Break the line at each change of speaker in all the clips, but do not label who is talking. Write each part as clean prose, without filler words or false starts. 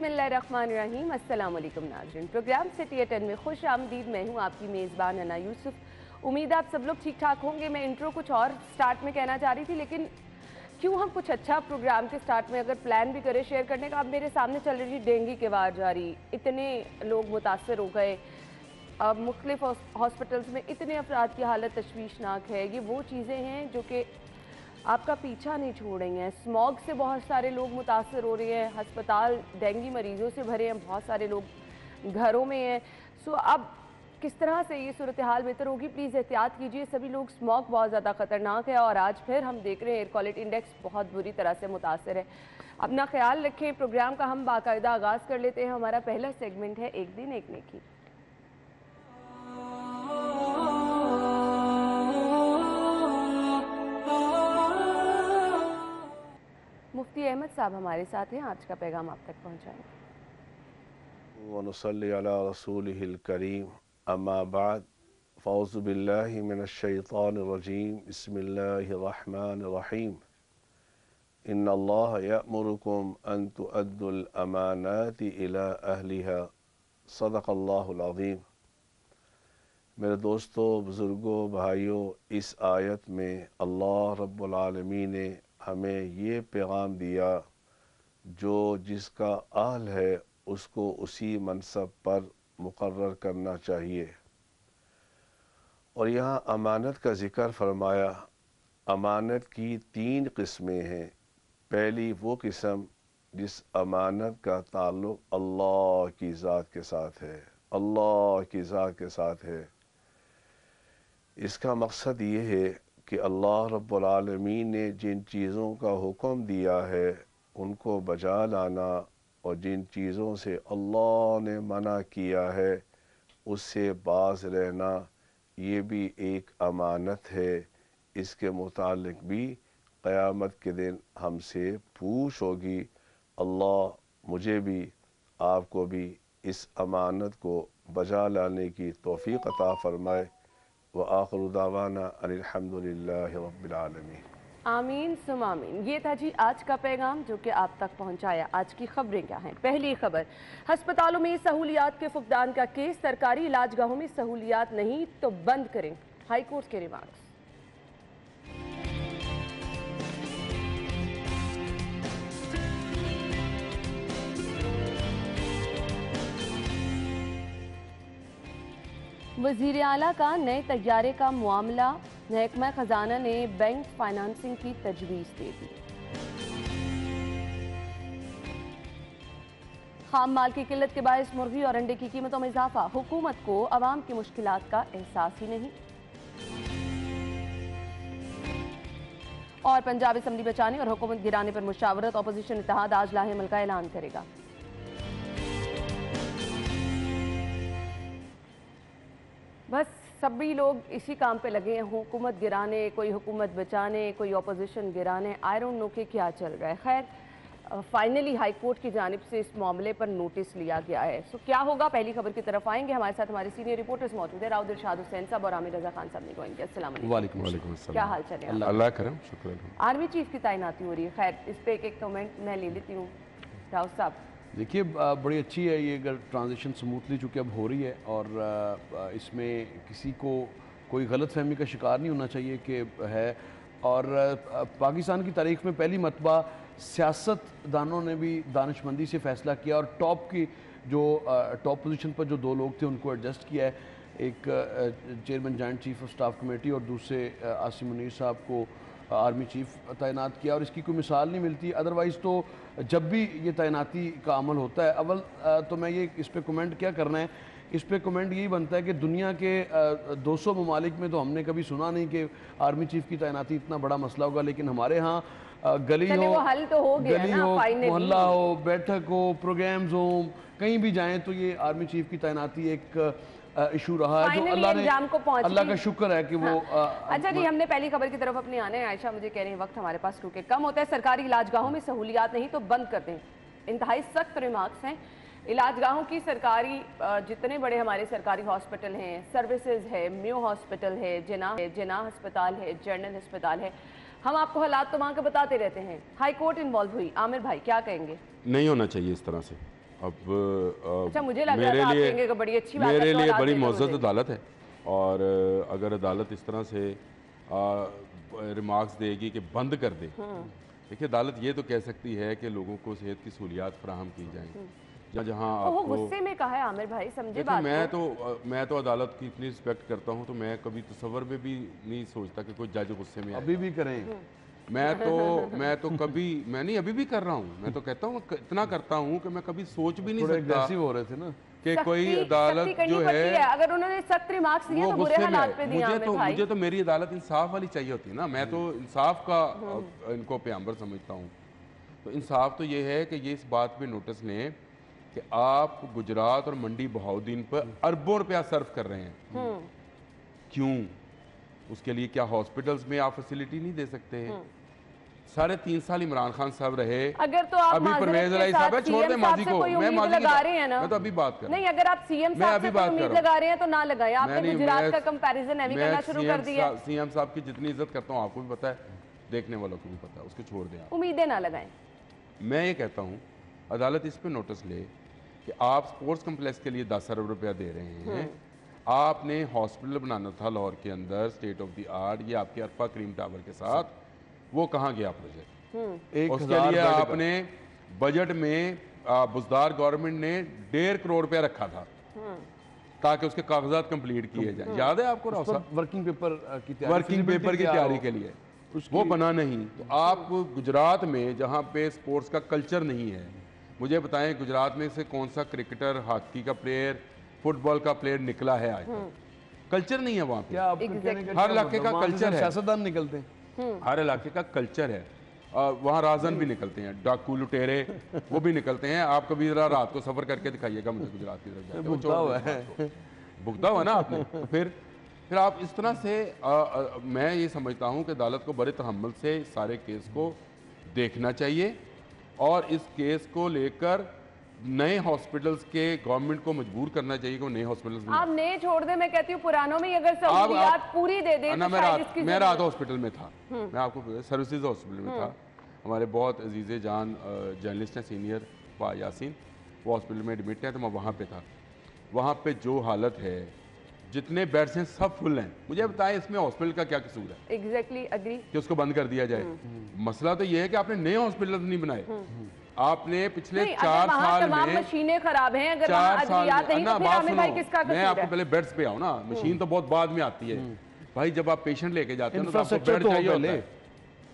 बिस्मिल्लाहिर्रहमानिर्रहीम। अस्सलाम वालेकुम नाज़रीन, प्रोग्राम सिटी एट 10 में खुश आमदीद। मैं हूँ आपकी मेज़बान अना यूसुफ। उम्मीद है आप सब लोग ठीक ठाक होंगे। मैं इंट्रो कुछ और स्टार्ट में कहना चाह रही थी, लेकिन क्यों हम कुछ अच्छा प्रोग्राम के स्टार्ट में अगर प्लान भी करें शेयर करने का। अब मेरे सामने चल रही डेंगू की वार जारी, इतने लोग मुतासर हो गए। अब मुख्तलिफ हॉस्पिटल्स में इतने अफराद की हालत तशवीशनाक है। ये वो चीज़ें हैं जो कि आपका पीछा नहीं छोड़ रही हैं। स्मॉग से बहुत सारे लोग मुतासर हो रहे हैं, अस्पताल डेंगू मरीजों से भरे हैं, बहुत सारे लोग घरों में हैं। सो अब किस तरह से ये सूरत हाल बेहतर होगी, प्लीज़ एहतियात कीजिए सभी लोग। स्मॉग बहुत ज़्यादा ख़तरनाक है और आज फिर हम देख रहे हैं एयर क्वालिटी इंडेक्स बहुत बुरी तरह से मुतासर है। अपना ख्याल रखें। प्रोग्राम का हम बाकायदा आगाज़ कर लेते हैं। हमारा पहला सेगमेंट है एक दिन एक नेकी। मुफ्ती अहमद साहब हमारे साथ हैं, आज का पैगाम आप तक पहुंचाएंगे।
वनुसल्ली अला रसूलिहिल करीम, अम्मा बाद, फ़ौज़ु बिल्लाहि मिनश्शैतानिर्रजीम, बिस्मिल्लाहिर्रहमानिर्रहीम। इन्नल्लाह यअमुरुकुम अन तुअद्दुल अमानाति इला अहलिहा, सदक़ल्लाहुल अज़ीम। मेरे दोस्तों, बुज़ुर्गों, भाइयों, इस आयत में अल्लाह रब्बुल आलमीन ने हमें ये पैगाम दिया, जो जिसका अहल है उसको उसी मनसब पर मुकर्रर करना चाहिए। और यहाँ अमानत का ज़िक्र फरमाया। अमानत की 3 किस्में हैं। पहली वो किस्म जिस अमानत का ताल्लुक़ अल्लाह की ज़ात के साथ है, अल्लाह की ज़ात के साथ है। इसका मकसद ये है कि अल्लाह रब्बुल आलमीन ने जिन चीज़ों का हुक्म दिया है उनको बजा लाना, और जिन चीज़ों से अल्लाह ने मना किया है उससे बाज रहना, ये भी एक अमानत है। इसके मुतालिक भी क़यामत के दिन हमसे पूछ होगी। अल्लाह मुझे भी आपको भी इस अमानत को बजा लाने की तौफ़ीक़ अता फ़रमाए। व आखिरु दावाना अनिल हम्दुलिल्लाहि रब्बिल आलमीन।
आमीन सुम आमीन। ये था जी आज का पैगाम जो कि आप तक पहुंचाया। आज की खबरें क्या हैं? पहली खबर, अस्पतालों में सहूलियात के फुकदान का केस। सरकारी इलाजगाहों में सहूलियात नहीं तो बंद करें, हाई कोर्ट के रिमार्क्स। वज़ीर आला का नए तैयारे का मामला, महकमा खजाना ने बैंक फाइनेंसिंग की तजवीज़ दे दी। खाम माल की किल्लत के बायस मुर्गी और अंडे की कीमतों में इजाफा। हुकूमत को अवाम की मुश्किलात का एहसास ही नहीं। और पंजाब असम्बली बचाने और हुकूमत गिराने पर मुशावरत, अपोजिशन इत्तेहाद आज लाहेमल का ऐलान करेगा। बस सभी लोग इसी काम पे लगे हैं, हुकूमत गिराने, कोई हुकूमत बचाने, कोई अपोजिशन गिराने। आई डोंट नो कि क्या चल रहा है। खैर फाइनली हाई कोर्ट की जानिब से इस मामले पर नोटिस लिया गया है। सो क्या होगा, पहली खबर की तरफ आएंगे। हमारे साथ हमारे सीनियर रिपोर्टर्स मौजूद है, राउद इरशाद हुसैन साहब और आमिर रजा खान साहब ने ज्वाइन किया। अस्सलाम वालेकुम। क्या हाल चल रहा है?
अल्लाह करम, शुक्र।
आर्मी चीफ की तैनाती हो रही है, खैर इस पर एक कमेंट मैं ले लेती हूँ। राउद साहब,
देखिए बड़ी अच्छी है ये अगर ट्रांजिशन स्मूथली चूँकि अब हो रही है, और इसमें किसी को कोई गलत फहमी का शिकार नहीं होना चाहिए कि है। और पाकिस्तान की तारीख में पहली मरतबा सियासतदानों ने भी दानिशमंदी से फ़ैसला किया और टॉप पोजीशन पर जो 2 लोग थे उनको एडजस्ट किया है। एक chairman joint chief of staff committee और दूसरे आसिम मुनीर साहब को आर्मी चीफ तैनात किया। और इसकी कोई मिसाल नहीं मिलती। अदरवाइज़ तो जब भी ये तैनाती का अमल होता है, अव्वल तो मैं ये इस पर कमेंट क्या करना है, इस पर कमेंट यही बनता है कि दुनिया के 200 ममालिक में तो हमने कभी सुना नहीं कि आर्मी चीफ की तैनाती इतना बड़ा मसला होगा। लेकिन हमारे यहाँ गली हो, मोहल्ला हो, बैठक हो, प्रोग्राम्स हो, कहीं भी जाएँ तो ये आर्मी चीफ की तैनाती एक इशू रहा है, जो अल्लाह का शुक्र है कि वो।
अच्छा जी, हमने पहली खबर की तरफ अपनी आने। आयशा मुझे कह रही है वक्त हमारे पास क्योंकि कम होता है। सरकारी इलाजगाहों में सहूलियात नहीं तो बंद कर दें, इंतहाई सख्त रिमार्क्स हैं। इलाजगाहों की सरकारी जितने बड़े हमारे सरकारी हॉस्पिटल हैं, सर्विसेज है, म्यू हॉस्पिटल है, जिना अस्पताल है, जनरल अस्पताल है, हम आपको हालात तो वहाँ के बताते रहते हैं। हाई कोर्ट इन्वॉल्व हुई, आमिर भाई क्या कहेंगे?
नहीं होना चाहिए इस तरह से।
अच्छा, मुझे लग रहा था आप कहेंगे कि बड़ी अच्छी बात है,
मेरे
तो
लिए
औलाद
बड़ी
दे दो
मुअज़्ज़ज़
मुझे।
अदालत है। और अगर अदालत इस तरह से रिमार्क्स देगी कि बंद कर दे, देखिए अदालत ये तो कह सकती है कि लोगों को सेहत की सहूलियात फराहम की जाएँ, जहाँ जहाँ
वो
आपको।
गुस्से में कहा है आमिर भाई, समझे
देखिए
बात को।
मैं तो अदालत की इतनी रिस्पेक्ट करता हूँ, तो मैं कभी तसव्वुर में भी नहीं सोचता कि कोई जज गुस्से में आए।
अभी भी करें।
मैं तो कभी, मैं नहीं अभी भी कर रहा हूँ, मैं तो कहता हूँ इतना करता हूँ कि मैं कभी सोच भी नहीं
थोड़े
सकता
एग्रेसिव हो रहे थे ना।
कि कोई
सख्ती
अदालत
करनी
जो
पड़ती
है
अगर उन्होंने सख्त रिमार्क्स दिए
वो
तो बुरे
गुस्से में
हालात पे
है।
दिया आमिर भाई।
मुझे तो मेरी अदालत इंसाफ वाली चाहिए होती है ना, मैं तो इंसाफ का इनको पैगंबर समझता हूँ। तो इंसाफ तो ये है कि ये इस बात पे नोटिस लें कि आप गुजरात और मंडी बहाउद्दीन पर अरबों रुपया सर्व कर रहे हैं। क्यों? उसके लिए क्या हॉस्पिटल्स में आप फैसिलिटी नहीं दे सकते हैं? 3.5 साल इमरान खान साहब रहे,
अगर तो आप
अभी
माजरत
परवेज
के
अलाई
साथ
साहब है, छोड़ दे
सीएम
माजी
साहब से
को,
कोई
मैं
उम्मीद
माजी
लगा रहे हैं ना।
मैं तो अभी बात कर रहा
नहीं, अगर आप सीएम
मैं
साहब
अभी
से
बात
कोई
कर
उम्मीद
रहा हूं।
लगा रहे हैं तो ना लगाएं। आपने गुजरात का कंपैरिजन नहीं करना शुरू कर दिया।
सीएम साहब की जितनी इज्जत करता हूँ आपको भी पता है, देखने वालों को भी पता है, उसको छोड़ दें आप।
उम्मीदें ना लगाएं।
मैं ये कहता हूँ अदालत इस पे नोटिस ले कि आप स्पोर्ट्स कम्प्लेक्स के लिए 10 अरब रुपया दे रहे हैं, आपने हॉस्पिटल बनाना था लाहौर के अंदर स्टेट ऑफ द आर्ट, ये आपके अरफा क्रीम टावर के साथ, वो कहाँ गया प्रोजेक्ट? उसके लिए आपने बजट में बुजदार गवर्नमेंट ने 1.5 करोड़ रुपया रखा था ताकि उसके कागजात कंप्लीट किए जाए। याद है आपको राव साहब?
वर्किंग पेपर की
तैयारी के लिए वो बना नहीं। तो आप गुजरात में जहाँ पे स्पोर्ट्स का कल्चर नहीं है, मुझे बताएं गुजरात में से कौन सा क्रिकेटर, हॉकी का प्लेयर, फुटबॉल का प्लेयर निकला है आज तक? कल्चर नहीं है वहाँ पे।
क्या आपका कहने का
हर
क्या
इलाके का
मतलब? वहाँ से
कल्चर है।
सियासतदान निकलते हैं।
हर इलाके का कल्चर है। वहाँ राजन भी निकलते हैं, डाकू लुटेरे वो भी निकलते हैं। आप कभी जरा रात को सफर करके दिखाइएगा मुझे गुजरात की तरफ जाके।
भुगता हुआ है।
भुगता हुआ ना आपने। तो फिर आप इस तरह से मैं ये समझता हूँ कि अदालत को बड़े तहम्मुल से सारे केस को देखना चाहिए और इस केस को लेकर नए हॉस्पिटल्स के गवर्नमेंट को मजबूर करना चाहिए कि वो नए हॉस्पिटल्स
आप नए छोड़ दे, मैं कहती हूँ पुरानों में ही अगर सहूलियात पूरी दे दे
ना।
तो शायद इसकी
मैं रात हॉस्पिटल में था, मैं आपको सर्विसेज हॉस्पिटल में था। हमारे बहुत अजीज़े जान जर्नलिस्ट हैं सीनियर फा यासीन, वो हॉस्पिटल में एडमिट है, तो मैं वहाँ पे था। वहाँ पे जो हालत है, जितने बेड्स हैं सब फुल हैं। मुझे बताएं इसमें हॉस्पिटल का क्या कसूर है?
एग्जैक्टली अग्री
कि उसको बंद कर दिया जाए। मसला तो ये है कि आपने नए हॉस्पिटल नहीं बनाए। आपने पिछले 4 साल में
मशीनें खराब हैं, अगर
4 साल
नहीं तो फिर आमिर भाई किसका कसूर है?
मैं आपको पहले बेड्स पे आऊँ ना, मशीन तो बहुत बाद में आती है भाई। जब आप पेशेंट लेके जाते हैं तो आपको बेड चाहिए होता है,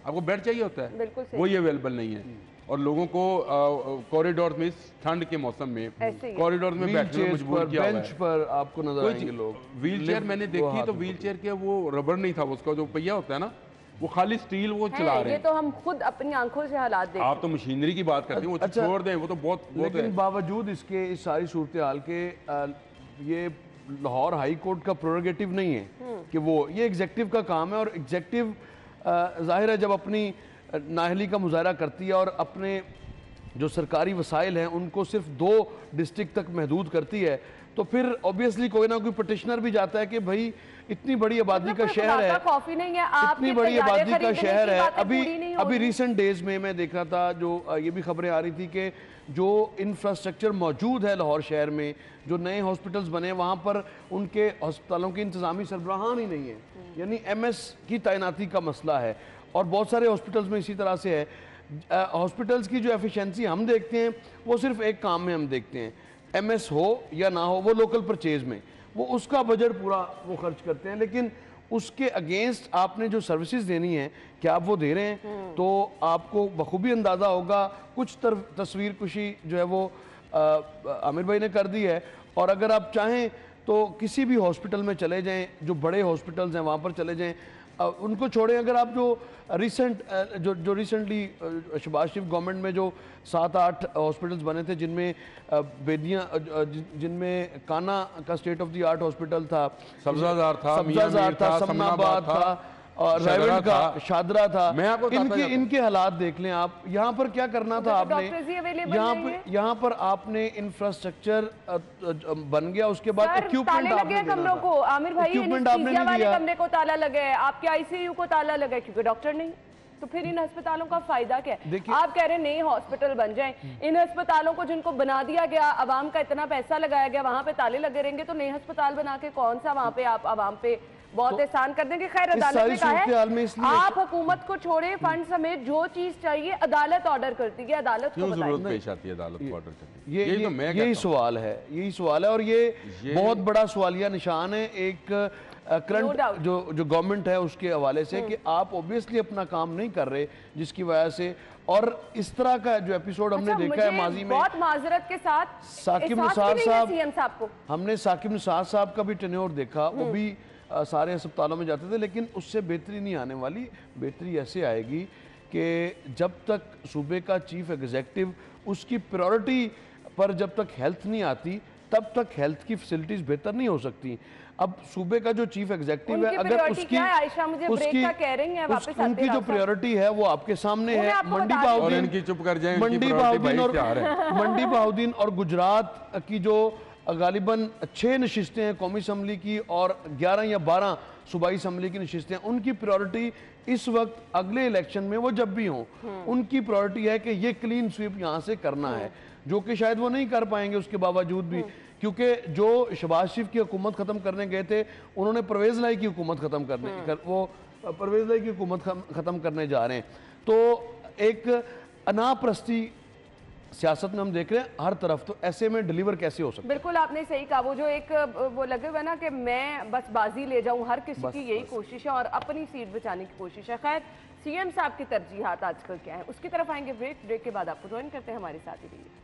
आपको बेड चाहिए होता है,
बिल्कुल सही।
वो ये अवेलेबल नहीं है। और लोगों को कॉरिडोर में इस ठंड के मौसम में कॉरिडोर में बैठने में मजबूर किया हुआ है।
बेंच पर आपको नजर आएंगे लोग।
व्हील चेयर मैंने देखी तो व्हील चेयर के वो रबर नहीं था, उसका जो पहिया होता है ना, वो खाली स्टील वो चला रहे
ये
हैं।
तो हम खुद अपनी आंखों से हालात देखते हैं।
आप तो मशीनरी की बात करते हैं, वो
अच्छा,
छोड़ दें, वो तो बहुत
लेकिन बावजूद इसके इस सारी सूरत हाल के ये लाहौर हाई कोर्ट का प्रोरोगेटिव नहीं है कि वो, ये एग्जेक्टिव का काम है। और एग्जेक्टिव जाहिर है जब अपनी नाअहली का मुजाहरा करती है और अपने जो सरकारी वसाइल हैं उनको सिर्फ 2 डिस्ट्रिक्ट तक महदूद करती है, तो फिर ऑब्वियसली कोई ना कोई पटिशनर भी जाता है कि भाई इतनी बड़ी आबादी का शहर है,
कॉफी नहीं है,
इतनी बड़ी आबादी का शहर है। अभी रिसेंट डेज में मैं देख रहा था, जो ये भी खबरें आ रही थी कि जो इंफ्रास्ट्रक्चर मौजूद है लाहौर शहर में, जो नए हॉस्पिटल्स बने, वहाँ पर उनके अस्पतालों की इंतजामी सरबराहान ही नहीं है, यानी MS की तैनाती का मसला है। और बहुत सारे हॉस्पिटल्स में इसी तरह से है। हॉस्पिटल्स की जो एफिशिएंसी हम देखते हैं वो सिर्फ एक काम में हम देखते हैं, MS हो या ना हो, वो लोकल परचेज में वो उसका बजट पूरा वो खर्च करते हैं। लेकिन उसके अगेंस्ट आपने जो सर्विसेज देनी है, क्या आप वो दे रहे हैं? तो आपको बखूबी अंदाज़ा होगा। कुछ तस्वीर कुशी जो है वो आमिर भाई ने कर दी है। और अगर आप चाहें तो किसी भी हॉस्पिटल में चले जाएं, जो बड़े हॉस्पिटल्स हैं वहाँ पर चले जाएं, उनको छोड़ें। अगर आप जो रिसेंटली शहबाज शरीफ गवर्नमेंट में जो 7-8 हॉस्पिटल्स बने थे, जिनमें बेदियाँ, जिनमें काना का state of the art hospital था,
सब्जाजार था,
समनाबाद था, और रायगढ़ का शादरा था। इनके हालात देख लें आप। यहाँ पर क्या करना था आपने? यहाँ पर आपने इंफ्रास्ट्रक्चर बन गया, उसके बाद इक्विपमेंट आपने
कमरों को, आमिर भाई,
इक्विपमेंट आपने नहीं दिया।
कमरे को ताला लगा है, आपके ICU को ताला लगा है क्योंकि डॉक्टर नहीं। तो फिर इन अस्पतालों का फायदा क्या है? आप कह रहे हैं नए हॉस्पिटल बन जाएं, इन अस्पतालों को जिनको बना दिया गया, आवाम का इतना पैसा लगाया गया, वहां पे ताले लगे रहेंगे, तो नए अस्पताल बना के कौन सा वहां पे आप आवाम पे बहुत एहसान कर देंगे? खैर, अदालत ने कहा है आप हुकूमत को छोड़े, फंड समेत जो चीज चाहिए अदालत ऑर्डर करती है, अदालत को
जरूरत पेश आती है अदालत को ऑर्डर करने। यही सवाल है, यही सवाल है, और ये बहुत बड़ा सवालिया निशान है एक करंट जो गवर्नमेंट है उसके हवाले से कि आप ऑब्वियसली अपना काम नहीं कर रहे, जिसकी वजह से, और इस तरह का जो एपिसोड हमने देखा है माजी में,
बहुत माजरत के साथ
साकिब निसार साहब,
सीएम साहब को
हमने साकिब निसार साहब का भी टेन्योर देखा, वो भी सारे अस्पतालों में जाते थे, लेकिन उससे बेहतरी नहीं आने वाली। बेहतरी ऐसे आएगी कि जब तक सूबे का चीफ एग्जीक्यूटिव उसकी प्रायोरिटी पर जब तक हेल्थ नहीं आती, तब तक हेल्थ की फैसिलिटीज बेहतर नहीं हो सकती। अब सूबे का जो चीफ एग्जीक्यूटिव है, अगर उसकी उनकी जो प्रायोरिटी है वो आपके सामने है, मंडी बहाउद्दीन और गुजरात की जो गालिबन 6 नशिस्तें हैं कौमी असम्बली की और 11 या 12 सूबाई असम्बली की नशिस्तें हैं, उनकी प्रायोरिटी इस वक्त अगले इलेक्शन में वो जब भी हों, उनकी प्रायोरिटी है कि ये क्लीन स्वीप यहाँ से करना है, जो कि शायद वो नहीं कर पाएंगे उसके बावजूद भी, क्योंकि जो शहबाज शरीफ की हुकूमत ख़त्म करने गए थे, उन्होंने परवेज़ लाई की हुकूमत ख़त्म करने वो परवेज़ लाई की हुकूमत ख़त्म करने जा रहे हैं। तो एक अनाप्रस्ती सियासत में हम देख रहे हैं हर तरफ, तो ऐसे में डिलीवर कैसे हो सकता है?
बिल्कुल आपने सही कहा, वो जो एक वो लगे हुए ना कि मैं बस बाजी ले जाऊं, हर किसी की यही कोशिश है और अपनी सीट बचाने की कोशिश है। खैर, सीएम साहब की तरजीहात आजकल क्या है, उसकी तरफ आएंगे। ब्रेक के बाद आपको ज्वाइन करते हैं, हमारे साथ ही रहिए।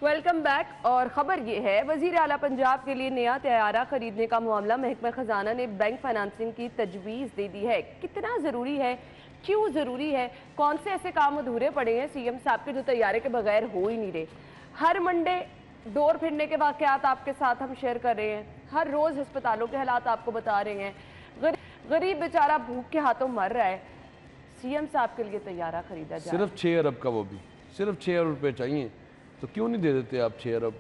Welcome back. और खबर ये है, वजीर आला पंजाब के लिए नया तैयारा खरीदने का मामला महकमा खजाना ने बैंक फाइनेंसिंग की तजवीज़ दे दी है। कितना ज़रूरी है, क्यों ज़रूरी है, कौन से ऐसे काम अधूरे पड़े हैं सीएम साहब के जो तैयारे के बगैर हो ही नहीं रहे? हर मंडे डोर फिरने के वाक़यात आपके साथ हम शेयर कर रहे हैं, हर रोज़ अस्पतालों के हालात आपको बता रहे हैं, गरीब बेचारा भूख के हाथों मर रहा है, सीएम साहब के लिए तैयारा खरीदा जाए।
सिर्फ 6 अरब का, वो भी सिर्फ 6 अरब रुपये चाहिए, तो क्यों नहीं दे देते आप 6 अरब,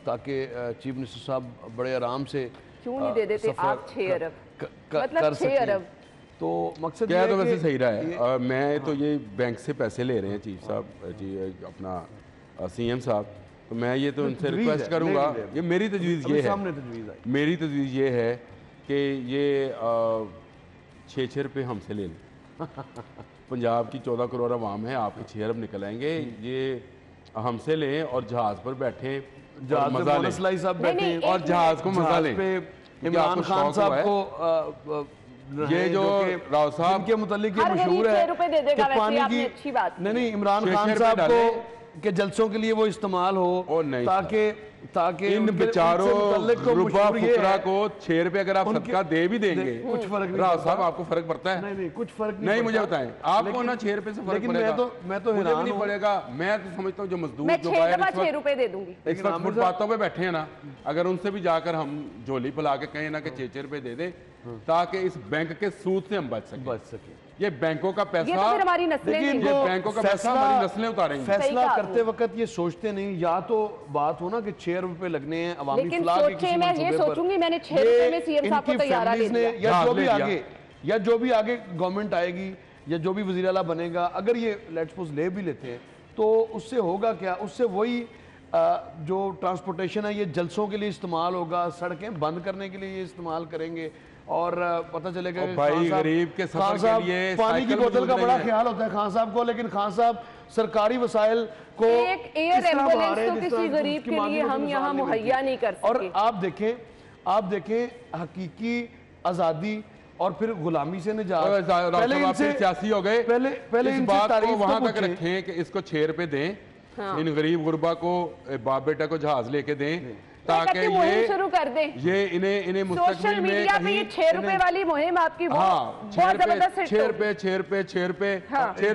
ताकि चीफ मिनिस्टर साहब बड़े आराम से
क्यों नहीं दे देते आप 6 अरब, मतलब 6 अरब?
तो मकसद
क्या तो वैसे सही रहा है। मैं तो ये बैंक से पैसे ले रहे हैं चीफ साहब जी, अपना सीएम साहब, तो मैं ये तो उनसे रिक्वेस्ट करूंगा, ये मेरी तजवीज़ ये है, मेरी तजवीज़ ये है कि ये 6 रुपये हमसे ले लें। पंजाब की 14 करोड़ आवाम है, आपके 6 अरब निकल आएंगे, ये हमसे लें और जहाज पर बैठे, मजा लें और जहाज को मजा लें।
इमरान खान साहब को
ये जो राव साहब
के मुतालिक ये मशहूर है कि पानी की नहीं, इमरान खान साहब को के जलसों के लिए वो इस्तेमाल हो, ताकि
इन बेचारों रुपा फुकरा को 6 रुपए अगर आप सदका दे भी देंगे, कुछ फर्क नहीं। राव साहब आपको फर्क पड़ता है?
नहीं, कुछ फर्क
नहीं, मुझे बताएं आपको ना 6 रुपए से फर्क पड़ेगा?
मैं तो हैरान
नहीं पड़ेगा। मैं तो समझता हूँ जो मजदूर जो
6 रुपए दे दूंगी,
इस वक्त फुटपाथों पे बैठे हैं ना, अगर उनसे भी जाकर हम झोली फैला के कहें ना कि 6 रुपए दे दे, ताकि इस बैंक के सूद से हम बच सके। ये बैंकों का पैसा,
ये तो फिर हमारी नस्लें,
ये बैंकों का पैसा हमारी नस्लें उतारेंगे।
फैसला करते वक्त ये सोचते नहीं, या तो बात हो ना कि 6 रुपए लगने हैं अवामी फलाह के किसी
मैं ये सोचूंगी मैंने 6 रुपए में सीएम साहब को तैयारा ले दिया,
या जो भी आगे गवर्नमेंट आएगी या जो भी वज़ीर आला बनेगा, अगर ये लेट्स सपोज ले भी लेते हैं, तो उससे होगा क्या? उससे वही जो ट्रांसपोर्टेशन है ये जलसों के लिए इस्तेमाल होगा, सड़कें बंद करने के लिए ये इस्तेमाल करेंगे, और पता चलेगा
भाई गरीब के सफर के लिए
पानी की बोतल का बड़ा ख्याल होता है खान साहब को, लेकिन खान साहब सरकारी वसाइल को
एक एयर एम्बुलेंस तो किसी गरीब के लिए हम यहाँ मुहैया नहीं कर सकते।
और आप देखें हकीकी आज़ादी और फिर गुलामी से निजात,
पहले सियासी हो गए,
पहले
इस बात को वहां तक रखें कि इसको 6 रुपए दें, इन गरीब गुरबा को बाप बेटा को जहाज लेके दें, ताकि ये
शुरू कर दें,
ये इन्हें
सोशल मीडिया पे ये 6 रुपए वाली मुहिम आपकी बहुत जबरदस्त
6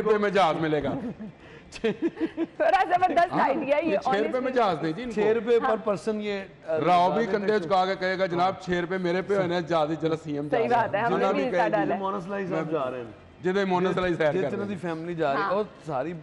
रुपए में जहाज मिलेगा।
बड़ा जबरदस्त आइडिया ये,
6 रुपए में जहाज नहीं जी,
6 रुपए पर पर्सन। ये
राव भी कंधे झुका के कहेगा जनाब 6 रुपए मेरे पे है, जहाज चला सीएम।
सही बात है, हमने भी हिस्सा डाला है।
मोनसलाई साहब जा रहे हैं,
जिन्हें मोनसलाई सैर कर
जितने दी फैमिली जा रही है, और सारी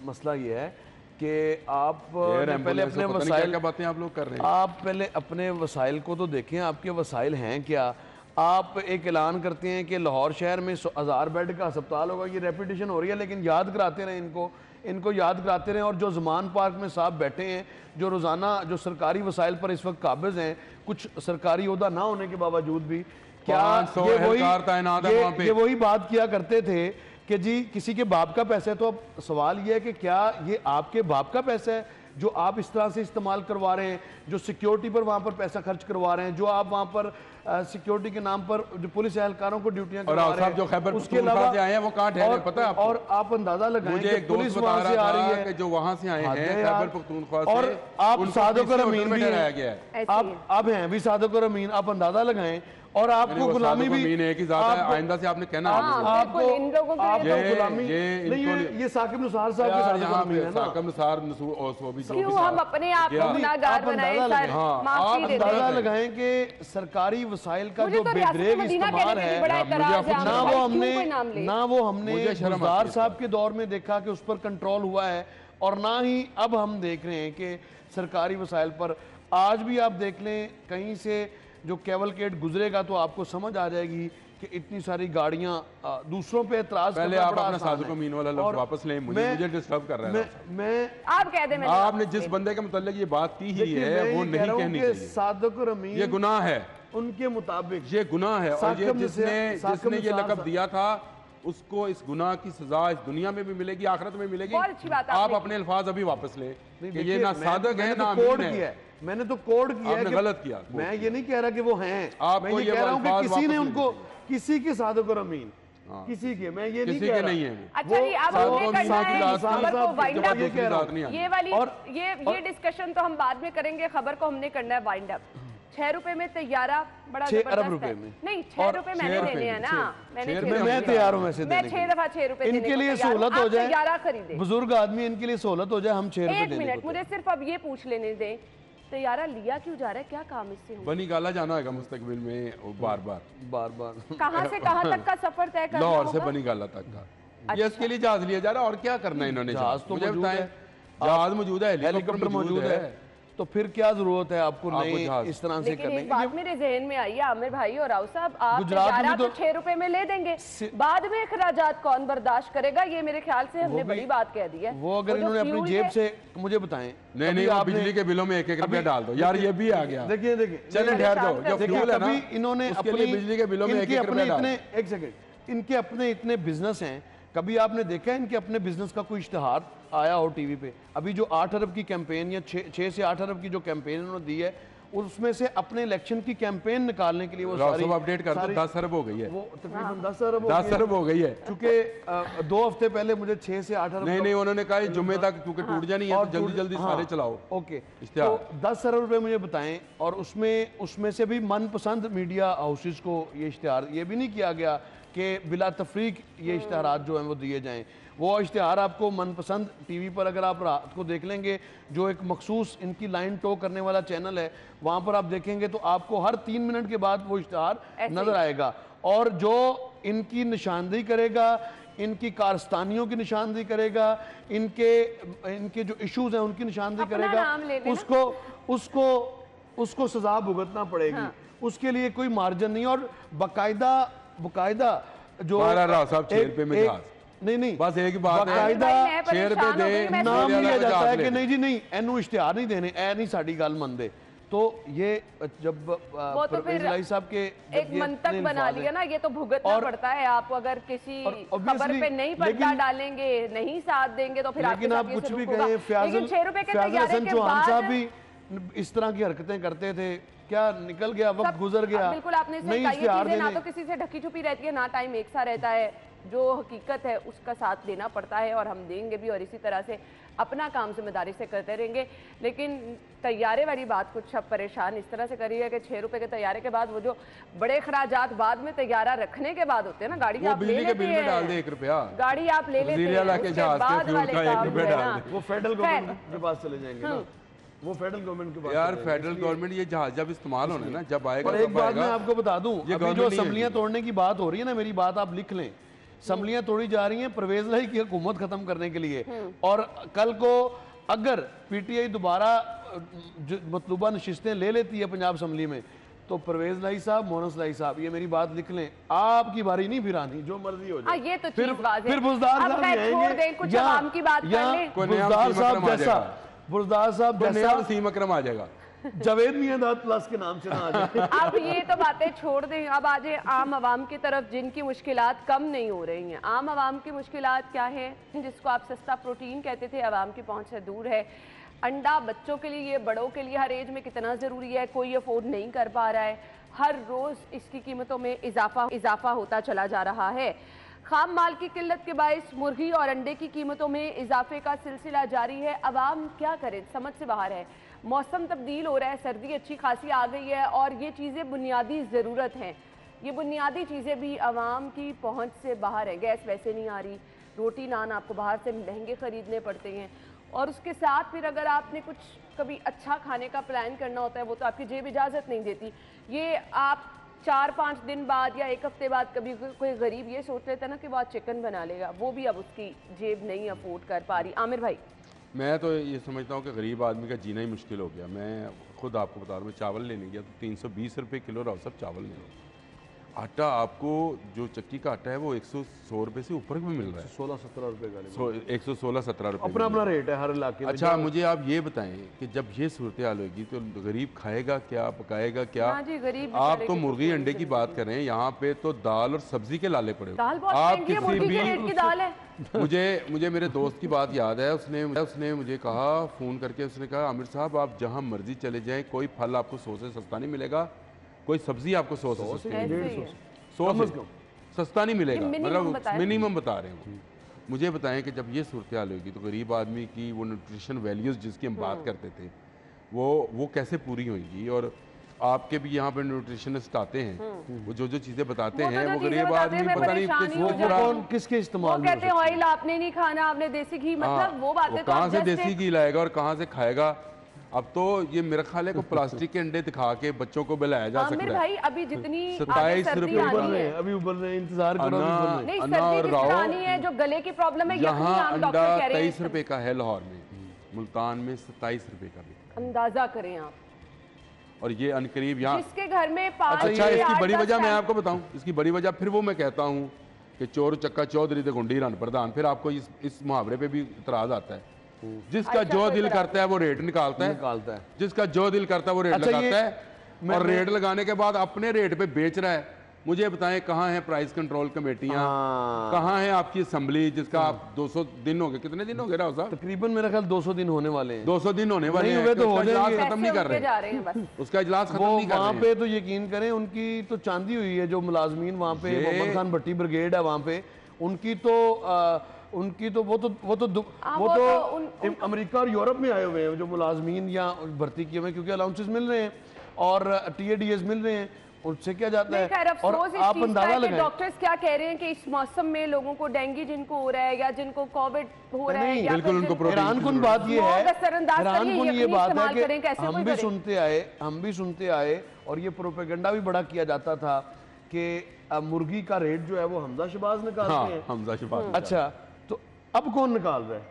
मसला ये है कि आप पहले अपने वसाइल,
क्या बातें आप लोग कर रहे हैं,
आप पहले अपने वसाइल को तो देखें, आपके वसाइल हैं क्या। आप एक ऐलान करते हैं कि लाहौर शहर में 1000 बेड का अस्पताल होगा, ये रेपिटेशन हो रही है, लेकिन याद कराते रहें इनको याद कराते रहें। और जो ज़मान पार्क में साहब बैठे हैं, जो रोज़ाना जो सरकारी वसाइल पर इस वक्त काबिज हैं, कुछ सरकारी ओहदा ना होने के बावजूद भी, क्या ये वही बात किया करते थे कि जी किसी के बाप का पैसा है। तो अब सवाल ये है कि क्या ये आपके बाप का पैसा है जो आप इस तरह से इस्तेमाल करवा रहे हैं, जो सिक्योरिटी पर वहाँ पर पैसा खर्च करवा रहे हैं, जो आप वहाँ पर सिक्योरिटी के नाम पर जो पुलिस एहलकारों को ड्यूटियां करवा रहे हैं,
जो खैबर पख्तूनख्वा से आए हैं वो कहाँ ठहरे पता है आपको?
और आप अंदाजा लगाएं
मुझे एक
पुलिस वहाँ से आ रही है
कि जो वहाँ से आए हैं खैबर पख्तूनख्वा से,
और आप सादिक और अमीन भी हैं, आप हैं भी सादिक और अमीन, आप अंदाजा लगाएं। और आपको गुलामी भी
एक ही जात है, आइंदा से आपने कहना
आपको इन लोगों को गुलामी नहीं, ये साकिब निसार साहब के साथ गुलामी है ना।
साकिब निसार
क्यों हम अपने आप को गुनाहगार बनाएं सर?
आप अंदाजा लगाएं कि सरकारी वसाइल का जो बेदरेग इस्तेमाल है, ना वो हमने गुलजार साहब के दौर में देखा कि उस पर कंट्रोल हुआ है, और ना ही अब हम देख रहे हैं कि सरकारी वसाइल पर आज भी आप देख लें कहीं से जो कैवलकेट गुजरेगा तो आपको समझ आ जाएगी कि इतनी सारी गाड़ियां दूसरों पे एतराज करना।
पहले आप अपना सादिक अमीन वाला लफ्ज़ वापस लें, मुझे डिस्टर्ब कर रहा है।
मैं
आप कह दें,
आपने जिस बंदे के मुताल्लिक ये बात की ही है वो नहीं कहनी चाहिए।
सादिक और अमीन
ये गुनाह है,
उनके मुताबिक
ये गुनाह है। और ये जिसने ये लक़ब दिया था उसको इस गुनाह की सजा इस दुनिया में भी मिलेगी, आखिरत में मिलेगी। आप अपने अल्फाज अभी वापस लें कि ये ना सादिक है ना अमीन है।
मैंने तो कोड किया है,
गलत किया।
मैं ये नहीं कह रहा कि वो हैं, मैं ये कह रहा हूँ कि किसी ने उनको, किसी के सादिक और अमीन, किसी के, मैं ये नहीं कह रहा।
नहीं है।
अच्छा जी, अब हमने करना है खबर को वाइंड अप। ये वाली ये डिस्कशन तो हम बाद में करेंगे, खबर को हमने करना है वाइंड अप। 6 रुपए में तैयारा बड़ा
6 अरब रुपए में
नहीं, 6 रुपए मैंने देने हैं ना,
मैं तैयार हूँ वैसे देने
6 दफा 6 रुपए
इनके लिए सहूलत हो जाए,
तैयारा खरीदे बुजुर्ग
आदमी, इनके लिए सहूलत हो जाए, हम 6 रुपए।
एक मिनट, मुझे सिर्फ अब ये पूछ लेने दें, तैयारा लिया क्यों जा रहा है, क्या काम इससे?
बनी गाला जाना है मुस्तकबिल में बार बार
कहाँ से कहाँ तक का सफर तय करना
लाहौर से बनी गाला तक का। ये इसके लिए जहाज लिया जा रहा है, और क्या करना है इन्होंने?
जहाज तो
मुझे बताएं, जहाज मौजूद है,
हेलीकॉप्टर मौजूद है, तो फिर क्या जरूरत है आपको नहीं इस तरह से करने की?
बात मेरे जहन में आई है आमिर भाई और राव साहब, आप तैयारा तो 6 रुपए में ले देंगे, बाद में अखराजात कौन बर्दाश्त करेगा? ये मेरे ख्याल से हमने बड़ी बात कह दी है।
वो अगर इन्होंने अपनी जेब से, मुझे बताएं,
नहीं आप बिजली के बिलों में 1-1 रुपया डाल दो यार, ये भी आ गया।
देखिए
चले ठहर दो, जो फ्यूल है ना,
इन्होंने
अपनी बिजली के बिलों में 1-1 रुपया डाल।
एक सेकंड, इनके अपने इतने बिजनेस हैं, कभी आपने देखा है इनके अपने बिजनेस का कोई इश्तिहार आया हो टीवी पे? अभी जो 8 अरब की कैंपेन या 6 से 8 अरब की जो कैंपेन उन्होंने दी है, उसमें से अपने इलेक्शन की कैंपेन निकालने के लिए वो सारी
अपडेट कर दो, 10 अरब हो गई है,
वो तकरीबन 10 अरब हो गई है।
क्योंकि
2 हफ्ते पहले मुझे 6 से 8 अरब
नहीं उन्होंने कहा जुम्मे तक क्योंकि टूट जानी है, तो जल्दी सारे चलाओ।
ओके, तो 10 अरब रुपए मुझे बताएं, और उसमें से भी मनपसंद मीडिया हाउसेस को ये इश्तिहार ये भी नहीं किया गया कि बिला तफरीक ये इश्तिहारात जो हैं वो दिए जाएं। वो इश्तिहार आपको मनपसंद टीवी पर अगर आप रात को देख लेंगे, जो एक मखसूस इनकी लाइन टो करने वाला चैनल है, वहाँ पर आप देखेंगे तो आपको हर 3 मिनट के बाद वो इश्तिहार नजर आएगा। और जो इनकी निशानदेही करेगा, इनकी कारस्तानियों की निशानदेही करेगा, इनके जो इश्यूज हैं उनकी निशानदेही करेगा, उसको सजा भुगतना पड़ेगी। उसके लिए कोई मार्जिन नहीं, और बाकायदा जो नहीं बस एक बात है, 6 रुपए दे नाम लिया जाता है कि नहीं जी नहीं एनू इश्तिहार नहीं देने, ए नहीं साड़ी गल मनदे। तो ये जब साहब के
एक मंतक बना लिया ना, ये तो भुगतना पड़ता है। आप अगर किसी खबर पे नहीं पर्दा डालेंगे, नहीं साथ देंगे, तो फिर
लेकिन आप कुछ भी कहें, फयाज़ल चौहान साहब भी इस तरह की हरकतें करते थे, क्या निकल गया, वक्त गुजर गया।
बिल्कुल आपने सही कहा, ये चीजें ना तो किसी से ढकी छुपी रहती है, ना टाइम एक सा रहता है, जो हकीकत है उसका साथ देना पड़ता है, और हम देंगे भी, और इसी तरह से अपना काम जिम्मेदारी से करते रहेंगे। लेकिन तैयारे वाली बात कुछ अब परेशान इस तरह से करी है कि 6 रुपए के तैयारे के बाद वो जो बड़े खराजात बाद में तैयारा रखने के बाद होते हैं ना, गाड़ी आप ले लेते हैं,
डाल दे 1 रुपया
गाड़ी आप ले लेते हैं, उसके बाद वाले काम है ना,
वो फेडरल गवर्नमेंट के पास चले जाएंगे ना, वो फेडरल गवर्नमेंट के पास।
यार फेडरल गवर्नमेंट ये जहाज जब इस्तेमाल होने ना, जब आएगा।
और एक बात मैं आपको बता दूं, अभी जो असम्बलियां तोड़ने की बात हो रही है ना, मेरी बात आप लिख लें, असम्बलियां तोड़ी जा रही हैं परवेज लाई की हुकूमत खत्म करने के लिए। और कल को अगर पीटीआई दोबारा मतलूबा नशिस्तें ले लेती है पंजाब असम्बली में, तो परवेज लाई साहब, मोहन लाई साहब, ये मेरी बात लिख लें, आपकी बारी नहीं फिर आनी, जो मर्जी हो जाए।
ये तो
फिर
बुज़दार
साहब आएंगे,
कुछ आवाम की बात कर लें।
बुज़दार साहब जैसा
वसीम अकरम आ जाएगा,
जावेद मियांदाद प्लस के नाम से ना आ जाए।
अब ये तो बातें छोड़ दें, अब आ जाए आम आवाम की तरफ जिनकी मुश्किलात कम नहीं हो रही हैं। आम आवाम की मुश्किलात क्या है, जिसको आप सस्ता प्रोटीन कहते थे, आवाम की पहुंच से दूर है। अंडा बच्चों के लिए, बड़ों के लिए हर एज में कितना ज़रूरी है, कोई अफोर्ड नहीं कर पा रहा है। हर रोज़ इसकी कीमतों में इजाफा होता चला जा रहा है। खाम माल की किल्लत के बायस मुर्गी और अंडे की कीमतों में इजाफे का सिलसिला जारी है। अवाम क्या करे, समझ से बाहर है। मौसम तब्दील हो रहा है, सर्दी अच्छी खासी आ गई है और ये चीज़ें बुनियादी ज़रूरत हैं। ये बुनियादी चीज़ें भी आवाम की पहुंच से बाहर है। गैस वैसे नहीं आ रही, रोटी नान आपको बाहर से महंगे ख़रीदने पड़ते हैं, और उसके साथ फिर अगर आपने कुछ कभी अच्छा खाने का प्लान करना होता है, वो तो आपकी जेब इजाज़त नहीं देती। ये आप 4-5 दिन बाद या एक हफ्ते बाद कभी कोई गरीब ये सोच लेता है ना कि वो आज चिकन बना लेगा, वो भी अब उसकी जेब नहीं अफोर्ड कर पा रही। आमिर भाई,
मैं तो ये समझता हूँ कि गरीब आदमी का जीना ही मुश्किल हो गया। मैं खुद आपको बता रहा हूँ, मैं चावल लेने गया तो 320 रुपये किलो रहा, सब चावल ले लो। आटा आपको जो चक्की का आटा है वो 100 रुपये से ऊपर भी मिल रहा है,
16-17 रुपये का,
116-17 रुपये
अपना अपना रेट है हर इलाके में।
अच्छा, मुझे आप ये बताएं कि जब ये सूरत हाल होगी तो गरीब खाएगा क्या, पकाएगा क्या?
हाँ जी, गरीब
आप तो मुर्गी अंडे की बात करें, यहाँ पे तो दाल और सब्जी के लाले पड़े।
आप किसी भी दाल है।
मुझे मेरे दोस्त की बात याद है, उसने मुझे कहा, फ़ोन करके उसने कहा, आमिर साहब आप जहाँ मर्जी चले जाएं, कोई फल आपको 100 से सस्ता नहीं मिलेगा, कोई सब्जी आपको 100 से सस्ता नहीं मिलेगा। मतलब मिनिमम बता रहे हैं। मुझे बताएं कि जब ये सूरत हाल होगी तो गरीब आदमी की वो न्यूट्रिशन वैल्यूज़ जिसकी हम बात करते थे वो कैसे पूरी होंगी। और आपके भी यहाँ पे न्यूट्रिशनिस्ट आते हैं, वो जो चीज़ें बताते हैं वो गरीब आदमी पता नहीं
किसके इस्तेमाल
कहते हैं। ऑयल आपने नहीं खाना, आपने देसी घी, मतलब वो बातें
कहाँ से देसी घी लाएगा और कहाँ से खाएगा। अब तो ये मेरा ख्याल है को प्लास्टिक के अंडे दिखा के बच्चों को बिलाया जा सकता है।
भाई अभी जितनी
27 रुपये
अभी उबल रहे, इंतजार करो।
नहीं, सर्दी की है, जो गले की प्रॉब्लम है,
यहाँ अंडा 23 रुपए का है लाहौर में, मुल्तान में 27 रुपए का भी।
अंदाजा करें आप।
और ये अनकरीब यहाँ
जिसके घर में 5।
अच्छा, इसकी बड़ी वजह मैं आपको बताऊं, इसकी बड़ी वजह फिर वो मैं कहता हूँ कि चोर चक्का चौधरी ते गुंडी रन प्रधान। फिर आपको इस मुहावरे पे भी इतराज आता है, जिसका जो दिल करता है वो रेट निकालता है, जिसका जो दिल करता है वो रेट लगाता है, और रेट लगाने के बाद अपने रेट पे बेच रहा है। मुझे बताएं कहाँ है प्राइस कंट्रोल कमेटियाँ, कहाँ है आपकी असेंबली जिसका आप 200 दिन हो गए, कितने दिन हो गए राव साहब?
तकरीबन मेरा ख्याल 200 दिन होने वाले हैं।
200 दिन होने वाले हैं,
तो
खत्म नहीं कर रहे, उसका इजलास खत्म नहीं कर रहे।
वहाँ पे तो यकीन करें उनकी तो चांदी हुई है, जो मुलाजमीन वहाँ पे मोहम्मद खान भट्टी ब्रिगेड है वहाँ पे, उनकी तो वो तो अमेरिका और यूरोप में आए हुए हैं जो मुलाजमीन या भर्ती किए हुए, क्योंकि अलाउंसेस मिल रहे हैं और TADS मिल रहे हैं, उससे क्या जाता है। और आप अंदाजा लगाएं
डॉक्टर्स क्या कह रहे हैं कि इस मौसम में लोगों को डेंगू जिनको हो रहा है या जिनको कोविड हो रहा है,
बिल्कुल उनको
हैरानकुन बात ये है, हैरानकुन ये बात है कि हम भी सुनते आए और ये प्रोपेगेंडा भी बड़ा किया जाता था कि मुर्गी का रेट जो है वो हमजा शहबाज निकालते हैं।
हमजा शहबाज।
अच्छा, तो अब कौन निकाल रहा है?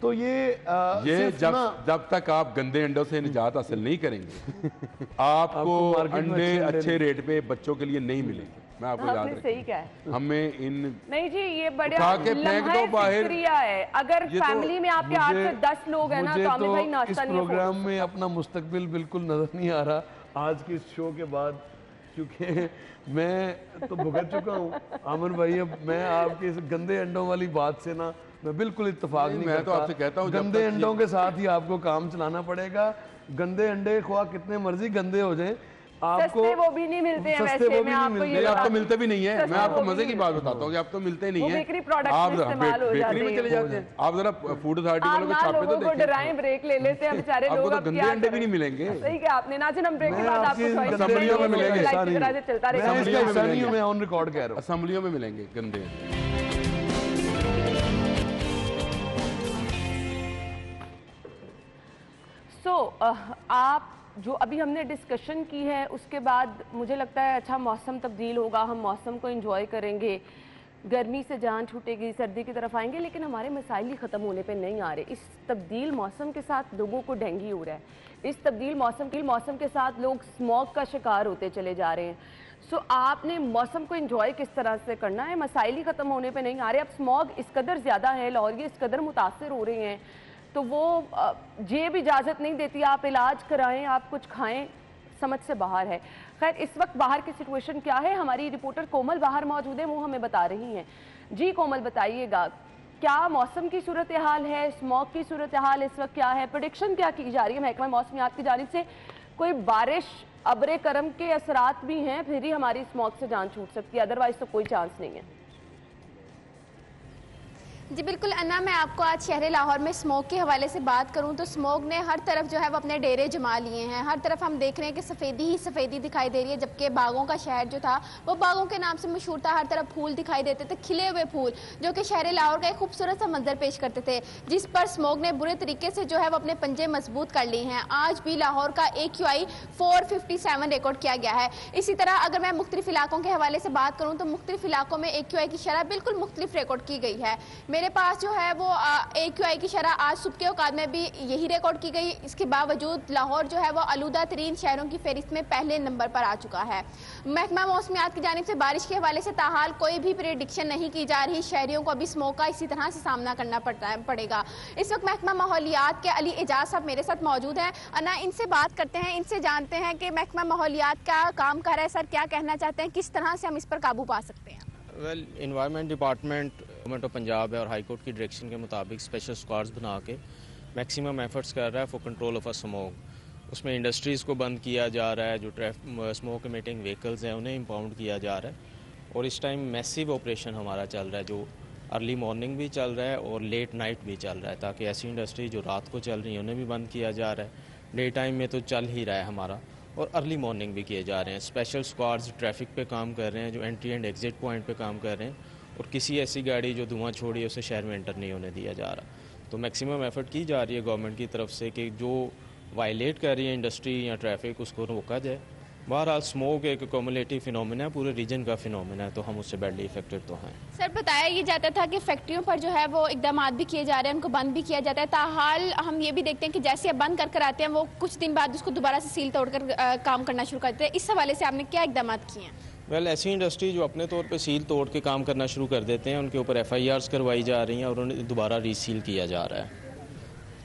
तो ये
जब तक आप गंदे अंडों से निजात हासिल नहीं करेंगे, आपको अंडे अच्छे रेट पे बच्चों के लिए नहीं मिलेंगे। मैं आपको याद
सही कहा है।
हमें
नहीं जी, ये बड़ा
फेंक दो बाहर
है। अगर फैमिली में आपके 8 से 10 लोग हैं ना, तो हमें भाई नाश्ता नहीं।
इस प्रोग्राम में अपना मुस्तकबिल बिल्कुल नजर नहीं आ रहा आज के इस शो के बाद, क्योंकि मैं तो भुगत चुका हूँ। आमिर भाई, अब मैं आपके इस गंदे अंडों वाली बात से ना मैं बिल्कुल इत्तेफाक नहीं करता।
तो आपसे कहता हूँ
गंदे अंडों के साथ ही आपको काम चलाना पड़ेगा। गंदे अंडे ख्वाह कितने मर्जी गंदे हो जाएं, आपको
वो भी नहीं मिलते हैं वैसे। मैं आपको ये
आप तो मिलते भी नहीं है। मैं आपको मजे की बात बताता हूँ कि आप तो मिलते नहीं है, आप बेकरी में चले जाते हैं। आप जरा फूड अथॉरिटी वालों को छापे तो देखिए,
ब्रेक ले लेते हैं बेचारे लोग।
आपको तो गंदे अंडे भी नहीं मिलेंगे।
सही कहा आपने। नाज़रीन, हम ब्रेक के बाद आपको
असेंबलियों में मिलेंगे,
चलता रहेगा।
मैं ऑन रिकॉर्ड कह रहा हूँ,
असेंबलियों में मिलेंगे गंदे।
आप जो अभी हमने डिस्कशन की है उसके बाद मुझे लगता है अच्छा मौसम तब्दील होगा, हम मौसम को एंजॉय करेंगे। गर्मी से जान छूटेगी, सर्दी की तरफ आएंगे, लेकिन हमारे मसाइल ही ख़त्म होने पे नहीं आ रहे। इस तब्दील मौसम के साथ लोगों को डेंगू हो रहा है, इस तब्दील मौसम के साथ लोग स्मॉग का शिकार होते चले जा रहे हैं। सो आपने मौसम को एंजॉय किस तरह से करना है, मसाइल ही ख़त्म होने पे नहीं आ रहे। अब स्मॉग इस कदर ज़्यादा है, लाहौरिये इस कदर मुतासर हो रहे हैं, तो वो जेब इजाज़त नहीं देती आप इलाज कराएं, आप कुछ खाएं, समझ से बाहर है। खैर, इस वक्त बाहर की सिचुएशन क्या है, हमारी रिपोर्टर कोमल बाहर मौजूद है, वो हमें बता रही हैं। जी कोमल, बताइएगा क्या मौसम की सूरत हाल है, स्मॉग की सूरत हाल इस वक्त क्या है, प्रेडिक्शन क्या की जा रही है महकमा मौसमियात की जानिब से? कोई बारिश अबरे करम के असरात भी हैं, फिर ही हमारी स्मॉग से जान छूट सकती है, अदरवाइज तो कोई चांस नहीं है।
जी बिल्कुल अन्ना, मैं आपको आज शहर लाहौर में स्मोक के हवाले से बात करूं तो स्मोक ने हर तरफ जो है वो अपने डेरे जमा लिए हैं। हर तरफ हम देख रहे हैं कि सफ़ेदी ही सफ़ेदी दिखाई दे रही है, जबकि बागों का शहर जो था वो बागों के नाम से मशहूर था। हर तरफ फूल दिखाई देते थे, खिले हुए फूल, जो कि शहर लाहौर का एक खूबसूरत सा मंजर पेश करते थे, जिस पर स्मोक ने बुरे तरीके से जो है वो अपने पंजे मजबूत कर लिए हैं। आज भी लाहौर का AQI 457 रिकॉर्ड किया गया है। इसी तरह अगर मैं मुख्तलिफ इलाकों के हवाले से बात करूँ तो मुख्तलिफ इलाकों में AQI की शरह बिल्कुल मुख्तलिफ रिकॉर्ड की गई है। मेरे पास जो है वो AQI की शरह आज सुबह के औकात में भी यही रिकॉर्ड की गई। इसके बावजूद लाहौर जो है वो आलूदा तरीन शहरों की फहरिस्त में पहले नंबर पर आ चुका है। महकमा मौसमियात की जानिब से बारिश के हवाले से ताहाल कोई भी प्रेडिक्शन नहीं की जा रही। शहरियों को अभी स्मोक का इसी तरह से सामना करना पड़ेगा। इस वक्त महकमा माहौलियात के अली एजाज साहब मेरे साथ मौजूद हैं। अन्ना, इनसे बात करते हैं, इनसे जानते हैं कि महकमा माहौलियात क्या काम कर रहा है, सर क्या कहना चाहते हैं, किस तरह से हम इस पर काबू पा सकते हैं?
Well, environment department government of Punjab है और हाई कोर्ट की डायरेक्शन के मुताबिक स्पेशल स्क्वाड्स बना के मैक्सिमम एफर्ट्स कर रहा है for control of a smoke. उसमें इंडस्ट्रीज़ को बंद किया जा रहा है, जो स्मोक इमिटिंग व्हीकल्स हैं उन्हें इम्पाउंड किया जा रहा है, और इस टाइम मैसिव ऑपरेशन हमारा चल रहा है, जो अर्ली मॉर्निंग भी चल रहा है और लेट नाइट भी चल रहा है, ताकि ऐसी इंडस्ट्री जो रात को चल रही है उन्हें भी बंद किया जा रहा है। डे टाइम में तो चल ही रहा है हमारा, और अर्ली मॉर्निंग भी किए जा रहे हैं। स्पेशल स्क्वाड्स ट्रैफिक पे काम कर रहे हैं, जो एंट्री एंड एग्जिट पॉइंट पे काम कर रहे हैं, और किसी ऐसी गाड़ी जो धुआं छोड़ी उसे शहर में एंटर नहीं होने दिया जा रहा। तो मैक्सिमम एफर्ट की जा रही है गवर्नमेंट की तरफ से कि जो वायलेट कर रही है इंडस्ट्री या ट्रैफिक उसको रोका जाए। बहरहाल स्मोक एक कम्युलेटिव फिनोमिना है, पूरे रीजन का फिनोमिना है, तो हम उससे बैडली इफेक्टेड तो हैं।
सर, बताया ये जाता था कि फैक्ट्रियों पर जो है वो इकदाम भी किए जा रहे हैं, उनको बंद भी किया जाता है। ताहाल हम ये भी देखते हैं कि जैसे अब बंद कर आते हैं वो कुछ दिन बाद उसको दोबारा से सील तोड़कर काम करना शुरू करते हैं। इस हवाले से आपने क्या इकदाम किए हैं?
वेल, ऐसी इंडस्ट्री जो अपने तौर पे सील तोड़ के काम करना शुरू कर देते हैं उनके ऊपर FIRs करवाई जा रही हैं और उन्हें दोबारा रीसील किया जा रहा है।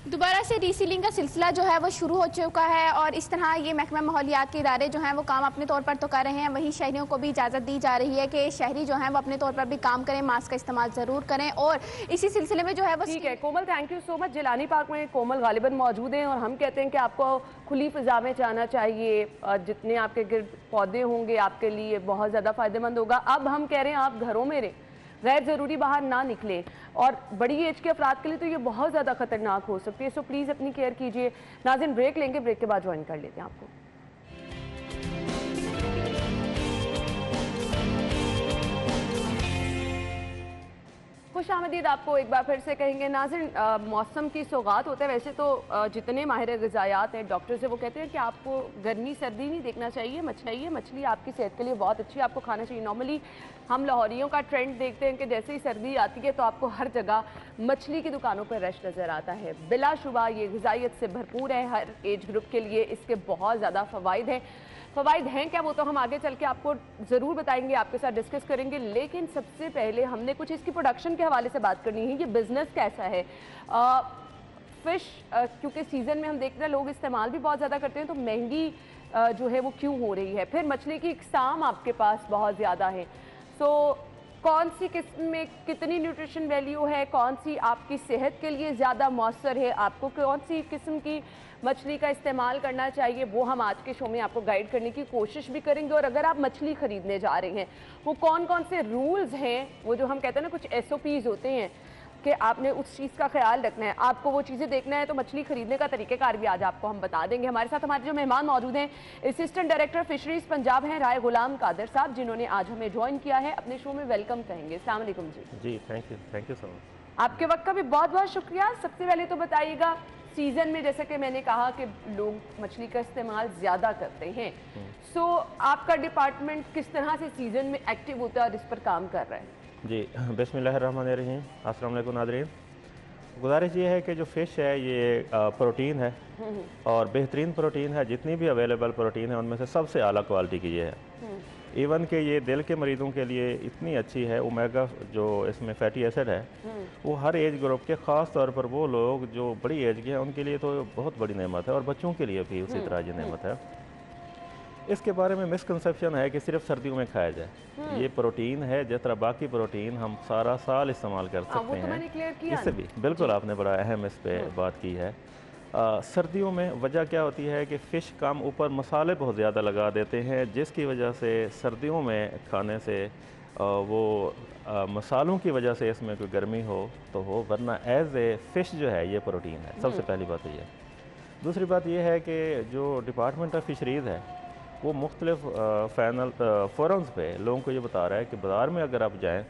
दोबारा से रीसीलिंग का सिलसिला जो है वो शुरू हो चुका है, और इस तरह ये महकमा माहौलियात के इदारे जो हैं वो काम अपने तौर पर तो कर रहे हैं, वहीं शहरियों को भी इजाज़त दी जा रही है कि शहरी जो हैं वो अपने तौर पर भी काम करें, मास्क का इस्तेमाल ज़रूर करें, और इसी सिलसिले में जो है वो
ठीक है Komal, thank you so much. Jilani park में कोमल गालिबन मौजूद हैं, और हम कहते हैं कि आपको खुली फ़िज़ा में जाना चाहिए, जितने आपके गिर्द पौधे होंगे आपके लिए बहुत ज़्यादा फ़ायदेमंद होगा। अब हम कह रहे हैं आप घरों में रहें, गैर ज़रूरी बाहर ना निकलें, और बड़ी एज के अफराद के लिए तो ये बहुत ज़्यादा ख़तरनाक हो सकती है। सो प्लीज़ अपनी केयर कीजिए। नाज़रीन, ब्रेक लेंगे, ब्रेक के बाद ज्वाइन कर लेते हैं आपको। खुश आमदीद आपको एक बार फिर से कहेंगे। नाज़रीन, मौसम की सौगात होता है। वैसे तो जितने माहिर ग़िज़ायात हैं, डॉक्टर से, वो कहते हैं कि आपको गर्मी सर्दी नहीं देखना चाहिए, मछली आपकी सेहत के लिए बहुत अच्छी है, आपको खाना चाहिए। नॉर्मली हम लाहौरियों का ट्रेंड देखते हैं कि जैसे ही सर्दी आती है तो आपको हर जगह मछली की दुकानों पर रश नज़र आता है। बिलाशुबा ये ग़िज़ायत से भरपूर है, हर एज ग्रुप के लिए इसके बहुत ज़्यादा फ़वाइद हैं। फ़वाइद हैं क्या, वो तो हम आगे चल के आपको ज़रूर बताएंगे, आपके साथ डिस्कस करेंगे। लेकिन सबसे पहले हमने कुछ इसकी प्रोडक्शन के हवाले से बात करनी है। ये बिज़नेस कैसा है? फ़िश क्योंकि सीज़न में हम देखते हैं लोग इस्तेमाल भी बहुत ज़्यादा करते हैं, तो महंगी जो है वो क्यों हो रही है? फिर मछली की इक़साम आपके पास बहुत ज़्यादा है, सो कौन सी किस्म में कितनी न्यूट्रिशन वैल्यू है, कौन सी आपकी सेहत के लिए ज़्यादा मौसर है, आपको कौन सी किस्म की मछली का इस्तेमाल करना चाहिए, वो हम आज के शो में आपको गाइड करने की कोशिश भी करेंगे। और अगर आप मछली ख़रीदने जा रहे हैं, वो कौन कौन से रूल्स हैं, वो जो हम कहते हैं ना कुछ SOPs होते हैं कि आपने उस चीज़ का ख्याल रखना है, आपको वो चीज़ें देखना है, तो मछली खरीदने का तरीक़ेकार भी आज आपको हम बता देंगे। हमारे साथ हमारे जो मेहमान मौजूद हैं, असिस्टेंट डायरेक्टर फिशरीज़ पंजाब हैं राय गुलाम कादर साहब, जिन्होंने आज हमें ज्वाइन किया है। अपने शो में वेलकम कहेंगे। अस्सलाम वालेकुम जी।
Thank you so much.
आपके वक्त का भी बहुत बहुत शुक्रिया। सबसे पहले तो बताइएगा, सीज़न में जैसे कि मैंने कहा कि लोग मछली का इस्तेमाल ज़्यादा करते हैं, सो आपका डिपार्टमेंट किस तरह से सीज़न में एक्टिव होता है और इस पर काम कर रहा है?
जी, बिस्मिल्लाहिर्रहमानिर्रहीम, अस्सलाम वालेकुम नाज़रीन। गुजारिश ये है कि जो फ़िश है ये प्रोटीन है और बेहतरीन प्रोटीन है। जितनी भी अवेलेबल प्रोटीन है उनमें से सबसे आला क्वालिटी की ये है। इवन कि ये दिल के मरीज़ों के लिए इतनी अच्छी है। ओमेगा जो इसमें फैटी एसिड है वो हर एज ग्रुप के, ख़ास तौर पर वो लोग जो बड़ी एज के हैं उनके लिए तो बहुत बड़ी नेमत है और बच्चों के लिए भी उसी तरह ये नेमत है। इसके बारे में मिसकंसेप्शन है कि सिर्फ सर्दियों में खाया जाए। ये प्रोटीन है जिस तरह बाकी प्रोटीन हम सारा साल इस्तेमाल कर सकते हैं, इससे भी बिल्कुल आपने बड़ा अहम इस पे बात की है। सर्दियों में वजह क्या होती है कि फ़िश कम ऊपर मसाले बहुत ज़्यादा लगा देते हैं, जिसकी वजह से सर्दियों में खाने से वो मसालों की वजह से इसमें कोई गर्मी हो तो हो, वरना एज ए फ़िश जो है ये प्रोटीन है। सबसे पहली बात ये है। दूसरी बात यह है कि जो डिपार्टमेंट ऑफ फिशरीज़ है वो मुख्तलिफ फोरम्स पे लोगों को ये बता रहा है कि बाज़ार में अगर आप जाएँ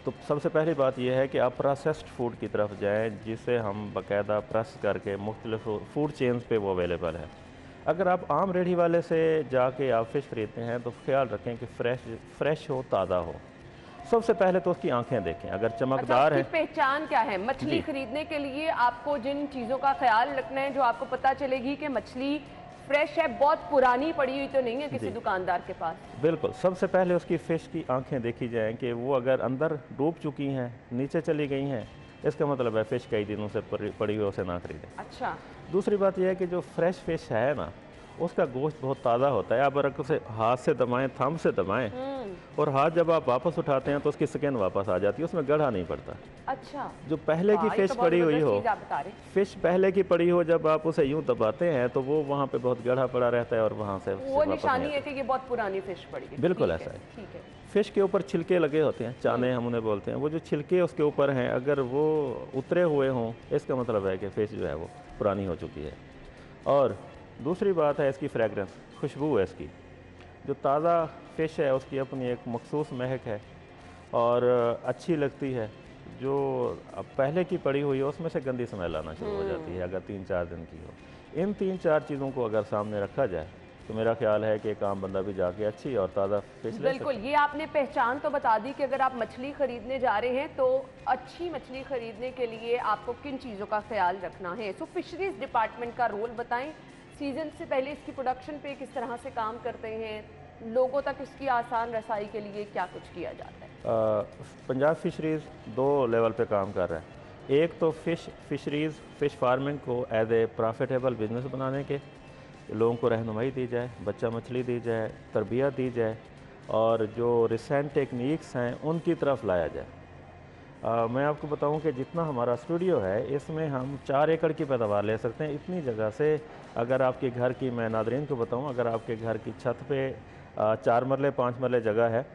तो सबसे पहली बात यह है कि आप प्रोसेस्ड फूड की तरफ जाएँ, जिसे हम बाकायदा प्रेस करके मुख्तलिफ फूड चेन्स पे वो अवेलेबल है। अगर आप आम रेडी वाले से जाके आप फ़िश ख़रीदते हैं तो ख्याल रखें कि फ्रेश हो, ताज़ा हो। सबसे पहले तो उसकी आंखें देखें, अगर चमकदार है।
पहचान क्या है मछली खरीदने के लिए? आपको जिन चीज़ों का ख्याल रखना है जो आपको पता चलेगी कि मछली फ्रेश है, बहुत पुरानी पड़ी हुई तो नहीं है किसी दुकानदार के पास। बिल्कुल,
सबसे पहले उसकी फ़िश की आंखें देखी जाएं कि वो अगर अंदर डूब चुकी हैं, नीचे चली गई हैं, इसका मतलब है फ़िश कई दिनों से पड़ी हुई, उसे ना खरीदें।
अच्छा।
दूसरी बात यह है कि जो फ्रेश फ़िश है ना, उसका गोश्त बहुत ताज़ा होता है। आप अगर उसे हाथ से दबाएं, थंब से दबाएं और हाथ जब आप वापस उठाते हैं तो उसकी स्किन वापस आ जाती है, उसमें गढ़ा नहीं पड़ता।
अच्छा।
जो पहले की फ़िश पड़ी हुई हो, फ़िश पहले की पड़ी हो, जब आप उसे यूं दबाते हैं तो वो वहाँ पे बहुत गढ़ा पड़ा रहता है और वहाँ से
वो निशानी है कि ये बहुत पुरानी फ़िश पड़ी है।
बिल्कुल ऐसा है। फ़िश के ऊपर छिलके लगे होते हैं, चाने हम उन्हें बोलते हैं। वो जो छिलके उसके ऊपर हैं, अगर वो उतरे हुए हों, इसका मतलब है कि फ़िश जो है वो पुरानी हो चुकी है। और दूसरी बात है इसकी फ्रेगरेंस, खुशबू है इसकी। जो ताज़ा फ़िश है उसकी अपनी एक मखसूस महक है और अच्छी लगती है। जो पहले की पड़ी हुई है उसमें से गंदी स्मेल आना शुरू हो जाती है अगर 3-4 दिन की हो। इन 3-4 चीज़ों को अगर सामने रखा जाए तो मेरा ख्याल है कि एक आम बंदा भी जाके अच्छी और ताज़ा फ़िश ले।
बिल्कुल, ये आपने पहचान तो बता दी कि अगर आप मछली ख़रीदने जा रहे हैं तो अच्छी मछली ख़रीदने के लिए आपको किन चीज़ों का ख्याल रखना है। सो फिशरीज़ डिपार्टमेंट का रोल बताएं, सीज़न से पहले इसकी प्रोडक्शन पे किस तरह से काम करते हैं, लोगों तक इसकी आसान रसाई के लिए क्या कुछ किया जाता है?
पंजाब फिशरीज़ 2 लेवल पे काम कर रहा है। एक तो फिशरीज़ फ़िश फार्मिंग को एज ए प्रॉफिटेबल बिजनेस बनाने के लोगों को रहनुमाई दी जाए, बच्चा मछली दी जाए, तरबियत दी जाए और जो रिसेंट टेक्निक्स हैं उनकी तरफ लाया जाए। मैं आपको बताऊं कि जितना हमारा स्टूडियो है इसमें हम 4 एकड़ की पैदावार ले सकते हैं। इतनी जगह से अगर आपके घर की, मैं नादरीन को बताऊं, अगर आपके घर की छत पे 4 मरले 5 मरले जगह है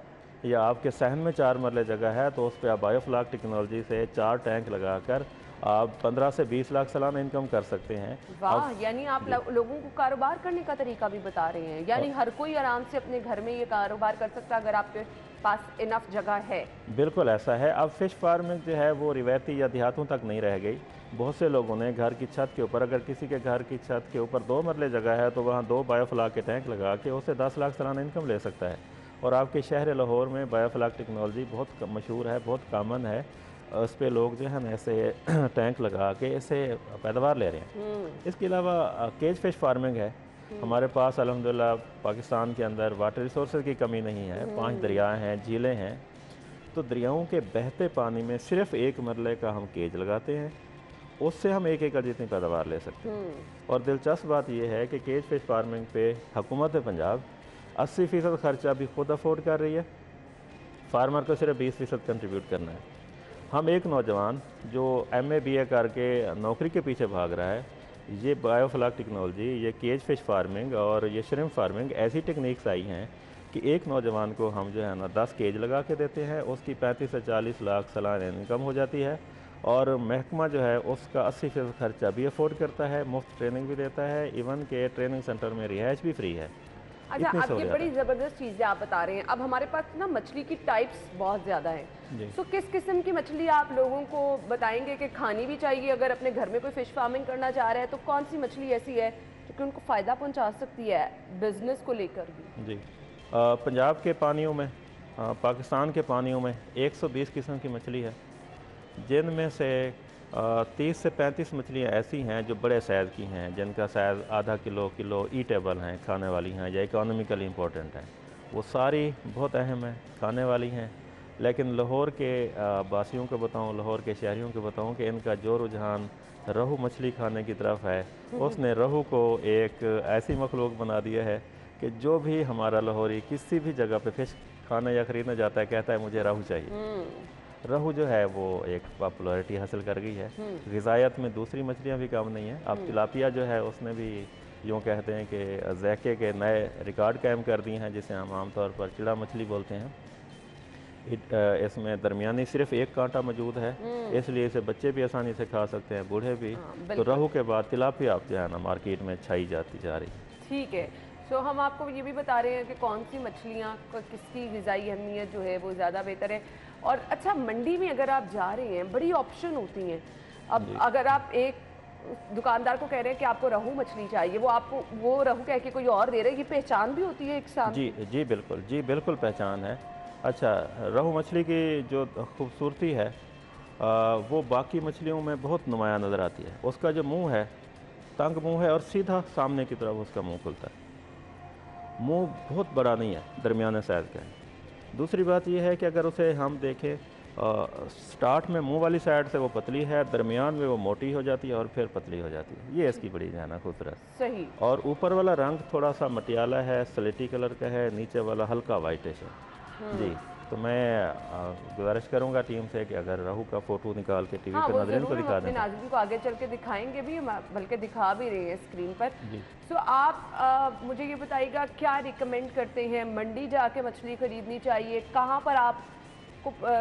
या आपके सहन में 4 मरले जगह है तो उस पर आप बायोफ्लाक टेक्नोलॉजी से 4 टैंक लगाकर आप 15 से 20 लाख सालाना इनकम कर सकते हैं।
वाह, यानी आप लोगों को कारोबार करने का तरीका भी बता रहे हैं। यानी हर कोई आराम से अपने घर में ये कारोबार कर सकता है अगर आपके पास इनफ जगह है।
बिल्कुल ऐसा है। अब फ़िश फार्मिंग जो है वो रिवायती या देहातों तक नहीं रह गई। बहुत से लोगों ने घर की छत के ऊपर, अगर किसी के घर की छत के ऊपर 2 मरले जगह है तो वहाँ 2 बायोफ्लाक के टैंक लगा के उससे 10 लाख सालाना इनकम ले सकता है। और आपके शहर लाहौर में बायोफ्लाक टेक्नोलॉजी बहुत मशहूर है, बहुत कामन है। उस पर लोग जो है ना ऐसे टैंक लगा के ऐसे पैदावार ले रहे हैं। इसके अलावा केज फ़िश फार्मिंग है हमारे पास। अल्हम्दुलिल्लाह पाकिस्तान के अंदर वाटर रिसोर्सेज की कमी नहीं है। 5 दरिया हैं, झीलें हैं, तो दरियाओं के बहते पानी में सिर्फ 1 मरले का हम केज लगाते हैं, उससे हम 1 एकड़ जितनी पैदावार ले सकते हैं। और दिलचस्प बात यह है कि केज फ़िश फार्मिंग पे हुकूमत पंजाब 80% खर्चा भी खुद अफोर्ड कर रही है, फार्मर को सिर्फ 20% कंट्रीब्यूट करना है। हम एक नौजवान जो MA BA करके नौकरी के पीछे भाग रहा है, ये बायोफ्लाक टेक्नोलॉजी, ये केज फ़िश फार्मिंग और ये श्रिम्प फार्मिंग ऐसी टेक्निक्स आई हैं कि एक नौजवान को हम जो है ना 10 केज लगा के देते हैं, उसकी 35 से 40 लाख सालाना इनकम हो जाती है। और महकमा जो है उसका 80% खर्चा भी अफोर्ड करता है, मुफ्त ट्रेनिंग भी देता है, इवन के ट्रेनिंग सेंटर में रिहाइश भी फ्री है।
अच्छा, अब ये बड़ी ज़बरदस्त चीज़ें आप बता रहे हैं। अब हमारे पास ना मछली की टाइप्स बहुत ज़्यादा हैं, तो किस किस्म की मछली आप लोगों को बताएंगे कि खानी भी चाहिए? अगर अपने घर में कोई फ़िश फार्मिंग करना चाह रहा है तो कौन सी मछली ऐसी है जो कि उनको फ़ायदा पहुंचा सकती है बिज़नेस को लेकर भी?
जी, पंजाब के पानियों में पाकिस्तान के पानियों में 120 किस्म की मछली है, जिनमें से 30 से 35 मछलियाँ ऐसी हैं जो बड़े साइज़ की हैं, जिनका साइज़ आधा किलो ईटेबल हैं, खाने वाली हैं या इकोनॉमिकली इम्पोर्टेंट हैं। वो सारी बहुत अहम हैं, खाने वाली हैं। लेकिन लाहौर के बासियों को बताऊं, लाहौर के शहरियों को बताऊं कि इनका जो रुझान रहू मछली खाने की तरफ है, उसने रहू को एक ऐसी मखलूक बना दिया है कि जो भी हमारा लाहौरी किसी भी जगह पे फिश खाने या ख़रीदने जाता है कहता है मुझे रहू चाहिए। रहू जो है वो एक पॉपुलैरिटी हासिल कर गई है। ग़िज़ायत में दूसरी मछलियाँ भी कम नहीं हैं। अब तिलापिया जो है उसने भी यूँ कहते हैं कि ज़ैके के नए रिकॉर्ड कायम कर दिए हैं, जिसे हम आमतौर पर चिड़ा मछली बोलते हैं। इसमें दरमियानी सिर्फ एक कांटा मौजूद है, इसलिए इसे बच्चे भी आसानी से खा सकते हैं, बूढ़े भी। तो रहू के बाद तिलापिया अब जो है ना मार्केट में छाई जाती जा रही है।
ठीक है, तो हम आपको ये भी बता रहे हैं कि कौन सी मछलियाँ किसकी ग़िज़ाई अहमियत जो है वो ज़्यादा बेहतर है। और अच्छा, मंडी में अगर आप जा रहे हैं बड़ी ऑप्शन होती हैं। अब अगर आप एक दुकानदार को कह रहे हैं कि आपको रहू मछली चाहिए, वो आपको वो रहू कह के कोई और दे रहे हैं, ये पहचान भी होती है एक साथ?
जी बिल्कुल पहचान है। अच्छा, रहू मछली की जो खूबसूरती है वो बाकी मछलियों में बहुत नुमाया नज़र आती है। उसका जो मुंह है, तंग मुंह है और सीधा सामने की तरफ उसका मुंह खुलता है। मुंह बहुत बड़ा नहीं है, दरमियाने साइज़ का है। दूसरी बात यह है कि अगर उसे हम देखें, स्टार्ट में मुंह वाली साइड से वो पतली है, दरमियान में वो मोटी हो जाती है और फिर पतली हो जाती है। ये इसकी बड़ी जाना खूबसूरत।
सही।
और ऊपर वाला रंग थोड़ा सा मटियाला है, स्लेटी कलर का है, नीचे वाला हल्का वाइटिश है। जी, तो मैं गुजारिश करूंगा टीम से कि अगर रहू का फ़ोटो निकाल के टीवी पर नाज़रीन को दिखा दें।
नाज़रीन को आगे चल के दिखाएंगे भी, बल्कि दिखा भी रहे हैं स्क्रीन पर। तो आप मुझे ये बताइएगा, क्या रिकमेंड करते हैं? मंडी जाके मछली खरीदनी चाहिए? कहाँ पर आप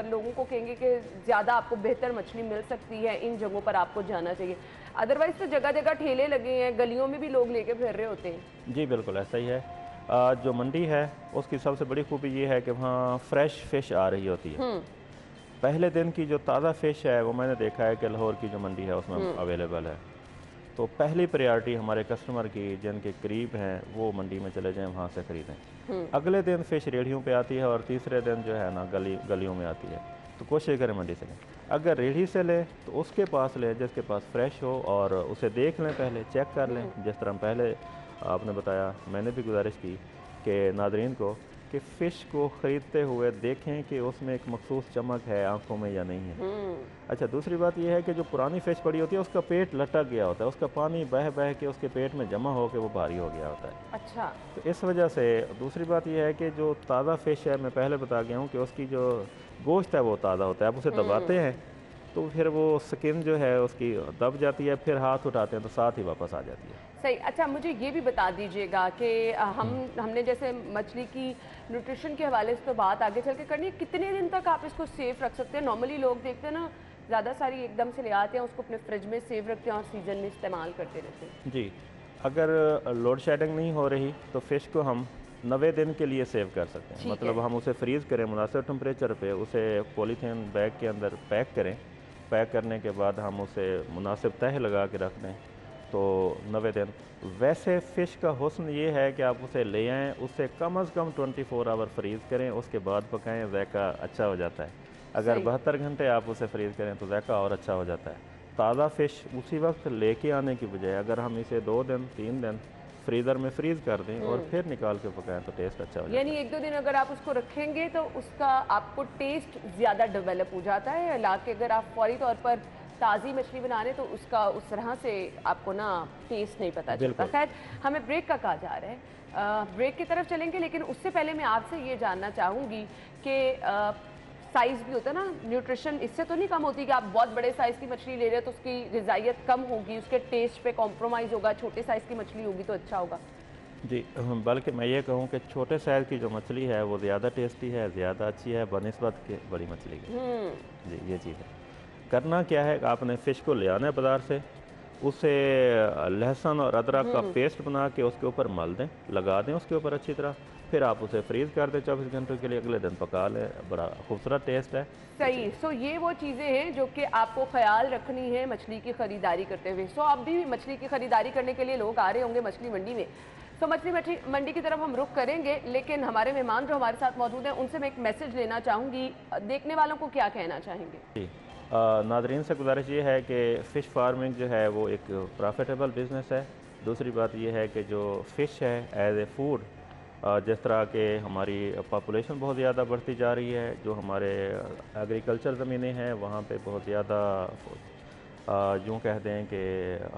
लोगों को कहेंगे कि ज़्यादा आपको बेहतर मछली मिल सकती है, इन जगहों पर आपको जाना चाहिए? अदरवाइज़ तो जगह जगह ठेले लगे हैं, गलियों में भी लोग लेके फिर रहे होते हैं।
जी बिल्कुल ऐसा ही है। जो मंडी है उसकी सबसे बड़ी खूबी ये है कि वहाँ फ्रेश फ़िश आ रही होती है। पहले दिन की जो ताज़ा फ़िश है वो मैंने देखा है कि लाहौर की जो मंडी है उसमें अवेलेबल है। तो पहली प्रायोरिटी हमारे कस्टमर की जिनके करीब हैं वो मंडी में चले जाएं, वहाँ से ख़रीदें। अगले दिन फ़िश रेढ़ियों पे आती है और तीसरे दिन जो है ना गलियों में आती है। तो कोशिश करें मंडी से लें। अगर रेढ़ी से लें तो उसके पास लें जिसके पास फ्रेश हो, और उसे देख लें, पहले चेक कर लें। जिस तरह पहले आपने बताया, मैंने भी गुजारिश की कि नाज़रीन को कि फ़िश को ख़रीदते हुए देखें कि उसमें एक मखसूस चमक है आंखों में या नहीं है। अच्छा, दूसरी बात यह है कि जो पुरानी फ़िश पड़ी होती है उसका पेट लटक गया होता है, उसका पानी बह बह के उसके पेट में जमा हो के वो भारी हो गया होता है।
अच्छा,
तो इस वजह से दूसरी बात यह है कि जो ताज़ा फ़िश है, मैं पहले बता गया हूँ कि उसकी जो गोश्त है वो ताज़ा होता है। आप उसे दबाते हैं तो फिर वो स्किन जो है उसकी दब जाती है, फिर हाथ उठाते हैं तो साथ ही वापस आ जाती है।
सही। अच्छा, मुझे ये भी बता दीजिएगा कि हमने जैसे मछली की न्यूट्रिशन के हवाले से तो बात आगे चल के करनी है, कितने दिन तक आप इसको सेफ रख सकते हैं? नॉर्मली लोग देखते हैं ना, ज़्यादा सारी एकदम से ले आते हैं, उसको अपने फ्रिज में सेव रखते हैं और सीजन में इस्तेमाल करते रहते हैं।
जी, अगर लोड शेडिंग नहीं हो रही तो फ़िश को हम 90 दिन के लिए सेव कर सकते हैं। मतलब हम उसे फ्रीज़ करें मुनासिब टेम्परेचर पे, उसे पॉलीथीन बैग के अंदर पैक करें। पैक करने के बाद हम उसे मुनासिब तह लगा के रख दें तो 90 दिन। वैसे फ़िश का हुस्न ये है कि आप उसे ले आएँ, उसे कम अज़ कम 24 आवर फ्रीज़ करें, उसके बाद पकाएं, ज़ायका अच्छा हो जाता है। अगर 72 घंटे आप उसे फ्रीज़ करें तो ज़ायका और अच्छा हो जाता है। ताज़ा फ़िश उसी वक्त लेके आने की बजाय अगर हम इसे 2 दिन 3 दिन फ्रीज़र में फ्रीज़ कर दें और फिर निकाल के पकाएं तो टेस्ट अच्छा हो जाता है।
यानी 1-2 दिन अगर आप उसको रखेंगे तो उसका आपको टेस्ट ज़्यादा डेवलप हो जाता है। हालांकि अगर आप फौरी तौर पर ताज़ी मछली बना रहे तो उसका उस तरह से आपको ना टेस्ट नहीं पता चलता। खैर, हमें ब्रेक का कहा जा रहा है, ब्रेक की तरफ चलेंगे, लेकिन उससे पहले मैं आपसे ये जानना चाहूँगी कि साइज़ भी होता है ना, न्यूट्रिशन इससे तो नहीं कम होती कि आप बहुत बड़े साइज़ की मछली ले रहे हो तो उसकी ग़िज़ाइयत कम होगी, उसके टेस्ट पे कॉम्प्रोमाइज़ होगा, छोटे साइज़ की मछली होगी तो अच्छा होगा?
जी, बल्कि मैं ये कहूँ कि छोटे साइज़ की जो मछली है वो ज़्यादा टेस्टी है, ज़्यादा अच्छी है बनिस्बत के बड़ी मछली की। जी, ये चीज़ है। करना क्या है, आपने फ़िश को ले आना है बाज़ार से, उसे लहसुन और अदरक का पेस्ट बना के उसके ऊपर मल दें, लगा दें उसके ऊपर अच्छी तरह, फिर आप उसे फ्रीज़ कर दें 24 घंटे के लिए, अगले दिन पका लें। बड़ा खूबसूरत टेस्ट है।
सही। सो ये वो चीज़ें हैं जो कि आपको ख्याल रखनी है मछली की ख़रीदारी करते हुए। सो अब भी मछली की ख़रीदारी करने के लिए लोग आ रहे होंगे मछली मंडी में, तो मछली मंडी की तरफ हम रुख करेंगे, लेकिन हमारे मेहमान जो हमारे साथ मौजूद हैं उनसे मैं एक मैसेज लेना चाहूँगी, देखने वालों को क्या कहना चाहेंगे?
जी, नादरीन से गुजारिश ये है कि फ़िश फार्मिंग जो है वो एक प्रॉफिटेबल बिज़नेस है। दूसरी बात ये है कि जो फ़िश है एज ए फूड, जिस तरह के हमारी पॉपुलेशन बहुत ज़्यादा बढ़ती जा रही है, जो हमारे एग्रीकल्चर ज़मीनें हैं वहाँ पे बहुत ज़्यादा यूँ कह दें कि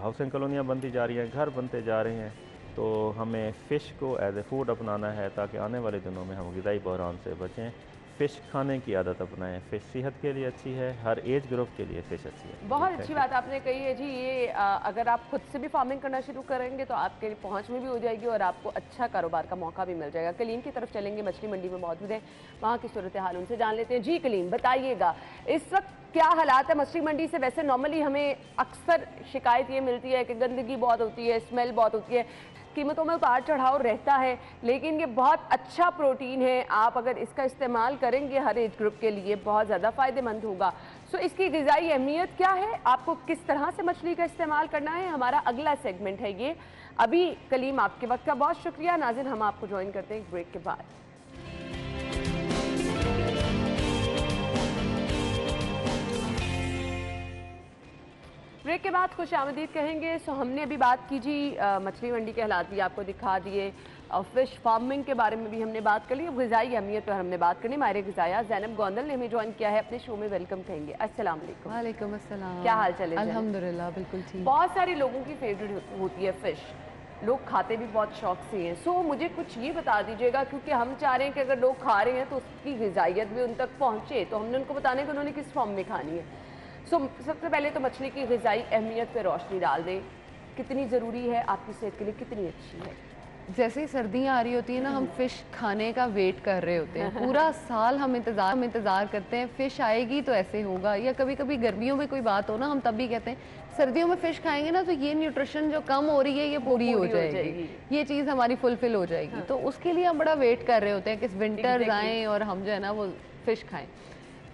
हाउसिंग कॉलोनियाँ बनती जा रही हैं, घर बनते जा रहे हैं, तो हमें फ़िश को एज ए फूड अपनाना है ताकि आने वाले दिनों में हम ग़िज़ाई बहरान से बचें। फ़िश खाने की आदत अपनाएं। फ़िश सेहत के लिए अच्छी है, हर एज ग्रुप के लिए फ़िश अच्छी है।
बहुत अच्छी बात आपने कही है जी। ये अगर आप खुद से भी फार्मिंग करना शुरू करेंगे तो आपके पहुंच में भी हो जाएगी और आपको अच्छा कारोबार का मौका भी मिल जाएगा। कलीम की तरफ चलेंगे, मछली मंडी में मौजूद है, वहाँ की सूरत हाल उनसे जान लेते हैं। जी कलीम, बताइएगा इस वक्त क्या हालात है मछली मंडी से? वैसे नॉर्मली हमें अक्सर शिकायत ये मिलती है कि गंदगी बहुत होती है, स्मेल बहुत होती है, कीमतों में उतार चढ़ाव रहता है, लेकिन ये बहुत अच्छा प्रोटीन है। आप अगर इसका इस्तेमाल करेंगे हर एज ग्रुप के लिए बहुत ज़्यादा फ़ायदेमंद होगा। सो इसकी ग़िज़ाई अहमियत क्या है, आपको किस तरह से मछली का इस्तेमाल करना है, हमारा अगला सेगमेंट है ये। अभी कलीम आपके वक्त का बहुत शुक्रिया। नाज़रीन, हम आपको ज्वाइन करते हैं ब्रेक के बाद। ब्रेक के बाद खुश आमदीद कहेंगे। सो हमने अभी बात की जी मछली मंडी के हालात भी आपको दिखा दिए और फिश फार्मिंग के बारे में भी हमने बात कर ली। ग़िज़ाई अहमियत पर हमने बात करनी। माहिर ग़िज़ाया ज़ैनब गोंदल ने हमें ज्वाइन किया है अपने शो में। वेलकम कहेंगे। अस्सलाम वालेकुम।
वालेकुम अस्सलाम।
क्या हाल चल?
अल्हम्दुलिल्लाह बिल्कुल ठीक।
बहुत सारे लोगों की फेवरेट होती है फ़िश, लोग खाते भी बहुत शौक से हैं। सो मुझे कुछ ये बता दीजिएगा, क्योंकि हम चाह रहे हैं कि अगर लोग खा रहे हैं तो उसकी ग़िज़ाइयत भी उन तक पहुँचे, तो हमने उनको बताने कि उन्होंने किस फॉर्म में खानी है। सबसे पहले तो मछली की ग़िज़ाई अहमियत पर रोशनी डाल दें, कितनी ज़रूरी है, आपकी सेहत के लिए कितनी अच्छी है?
जैसे ही सर्दियाँ आ रही होती है ना, हम फ़िश खाने का वेट कर रहे होते हैं। पूरा साल हम इंतज़ार करते हैं फ़िश आएगी तो ऐसे होगा, या कभी कभी गर्मियों में कोई बात हो ना, हम तब भी कहते हैं सर्दियों में फ़िश खाएंगे ना तो ये न्यूट्रिशन जो कम हो रही है ये पूरी हो जाएगी, ये चीज़ हमारी फुलफ़िल हो जाएगी। हाँ। तो उसके लिए हम बड़ा वेट कर रहे होते हैं कि विंटर्स आएँ और हम जो है ना वो फ़िश खाएँ।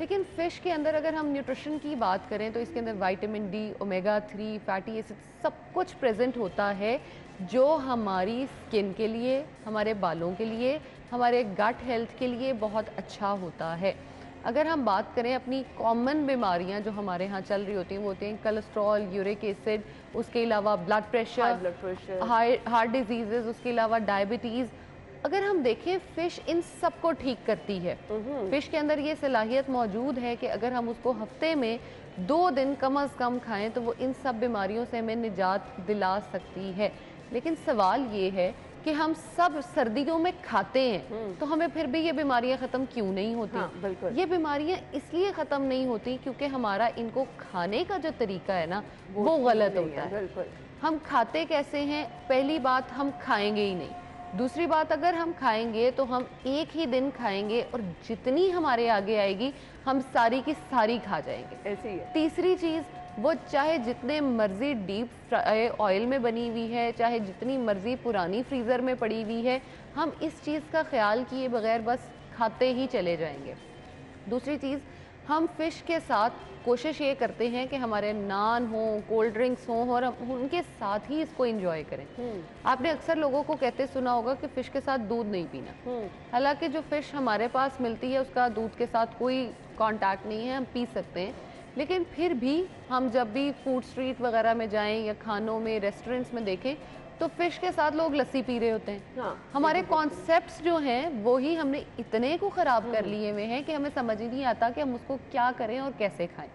लेकिन फ़िश के अंदर अगर हम न्यूट्रिशन की बात करें तो इसके अंदर vitamin D, omega 3 fatty acid सब कुछ प्रेजेंट होता है, जो हमारी स्किन के लिए, हमारे बालों के लिए, हमारे गट हेल्थ के लिए बहुत अच्छा होता है। अगर हम बात करें अपनी कॉमन बीमारियां जो हमारे यहाँ चल रही होती हैं, वो होती हैं कोलेस्ट्रॉल, यूरिक एसिड, उसके अलावा ब्लड प्रेशर, हार्ट डिजीज़, उसके अलावा डायबिटीज़। अगर हम देखें फ़िश इन सब को ठीक करती है। फ़िश के अंदर ये सलाहियत मौजूद है कि अगर हम उसको हफ्ते में 2 दिन कम अज़ कम खाएं तो वो इन सब बीमारियों से हमें निजात दिला सकती है। लेकिन सवाल ये है कि हम सब सर्दियों में खाते हैं तो हमें फिर भी ये बीमारियां ख़त्म क्यों नहीं होती? हाँ, ये बीमारियां इसलिए ख़त्म नहीं होती क्योंकि हमारा इनको खाने का जो तरीका है ना वो गलत होता है। हम खाते कैसे हैं? पहली बात, हम खाएंगे ही नहीं। दूसरी बात, अगर हम खाएंगे तो हम एक ही दिन खाएंगे और जितनी हमारे आगे आएगी हम सारी की सारी खा जाएंगे। ऐसे ही है। तीसरी चीज़, वो चाहे जितने मर्जी डीप फ्राई ऑयल में बनी हुई है, चाहे जितनी मर्जी पुरानी फ्रीज़र में पड़ी हुई है, हम इस चीज़ का ख्याल किए बगैर बस खाते ही चले जाएंगे। दूसरी चीज़, हम फ़िश के साथ कोशिश ये करते हैं कि हमारे नान हों, कोल्ड ड्रिंक्स हों और हम उनके साथ ही इसको एंजॉय करें। आपने अक्सर लोगों को कहते सुना होगा कि फ़िश के साथ दूध नहीं पीना। हालांकि जो फ़िश हमारे पास मिलती है उसका दूध के साथ कोई कांटेक्ट नहीं है, हम पी सकते हैं। लेकिन फिर भी हम जब भी फूड स्ट्रीट वगैरह में जाएं या खानों में, रेस्टोरेंट्स में देखें तो फ़िश के साथ लोग लस्सी पी रहे होते हैं। हाँ, हमारे कॉन्सेप्ट्स जो हैं वो ही हमने इतने को ख़राब कर लिए हुए हैं कि हमें समझ ही नहीं आता कि हम उसको क्या करें और कैसे खाएं।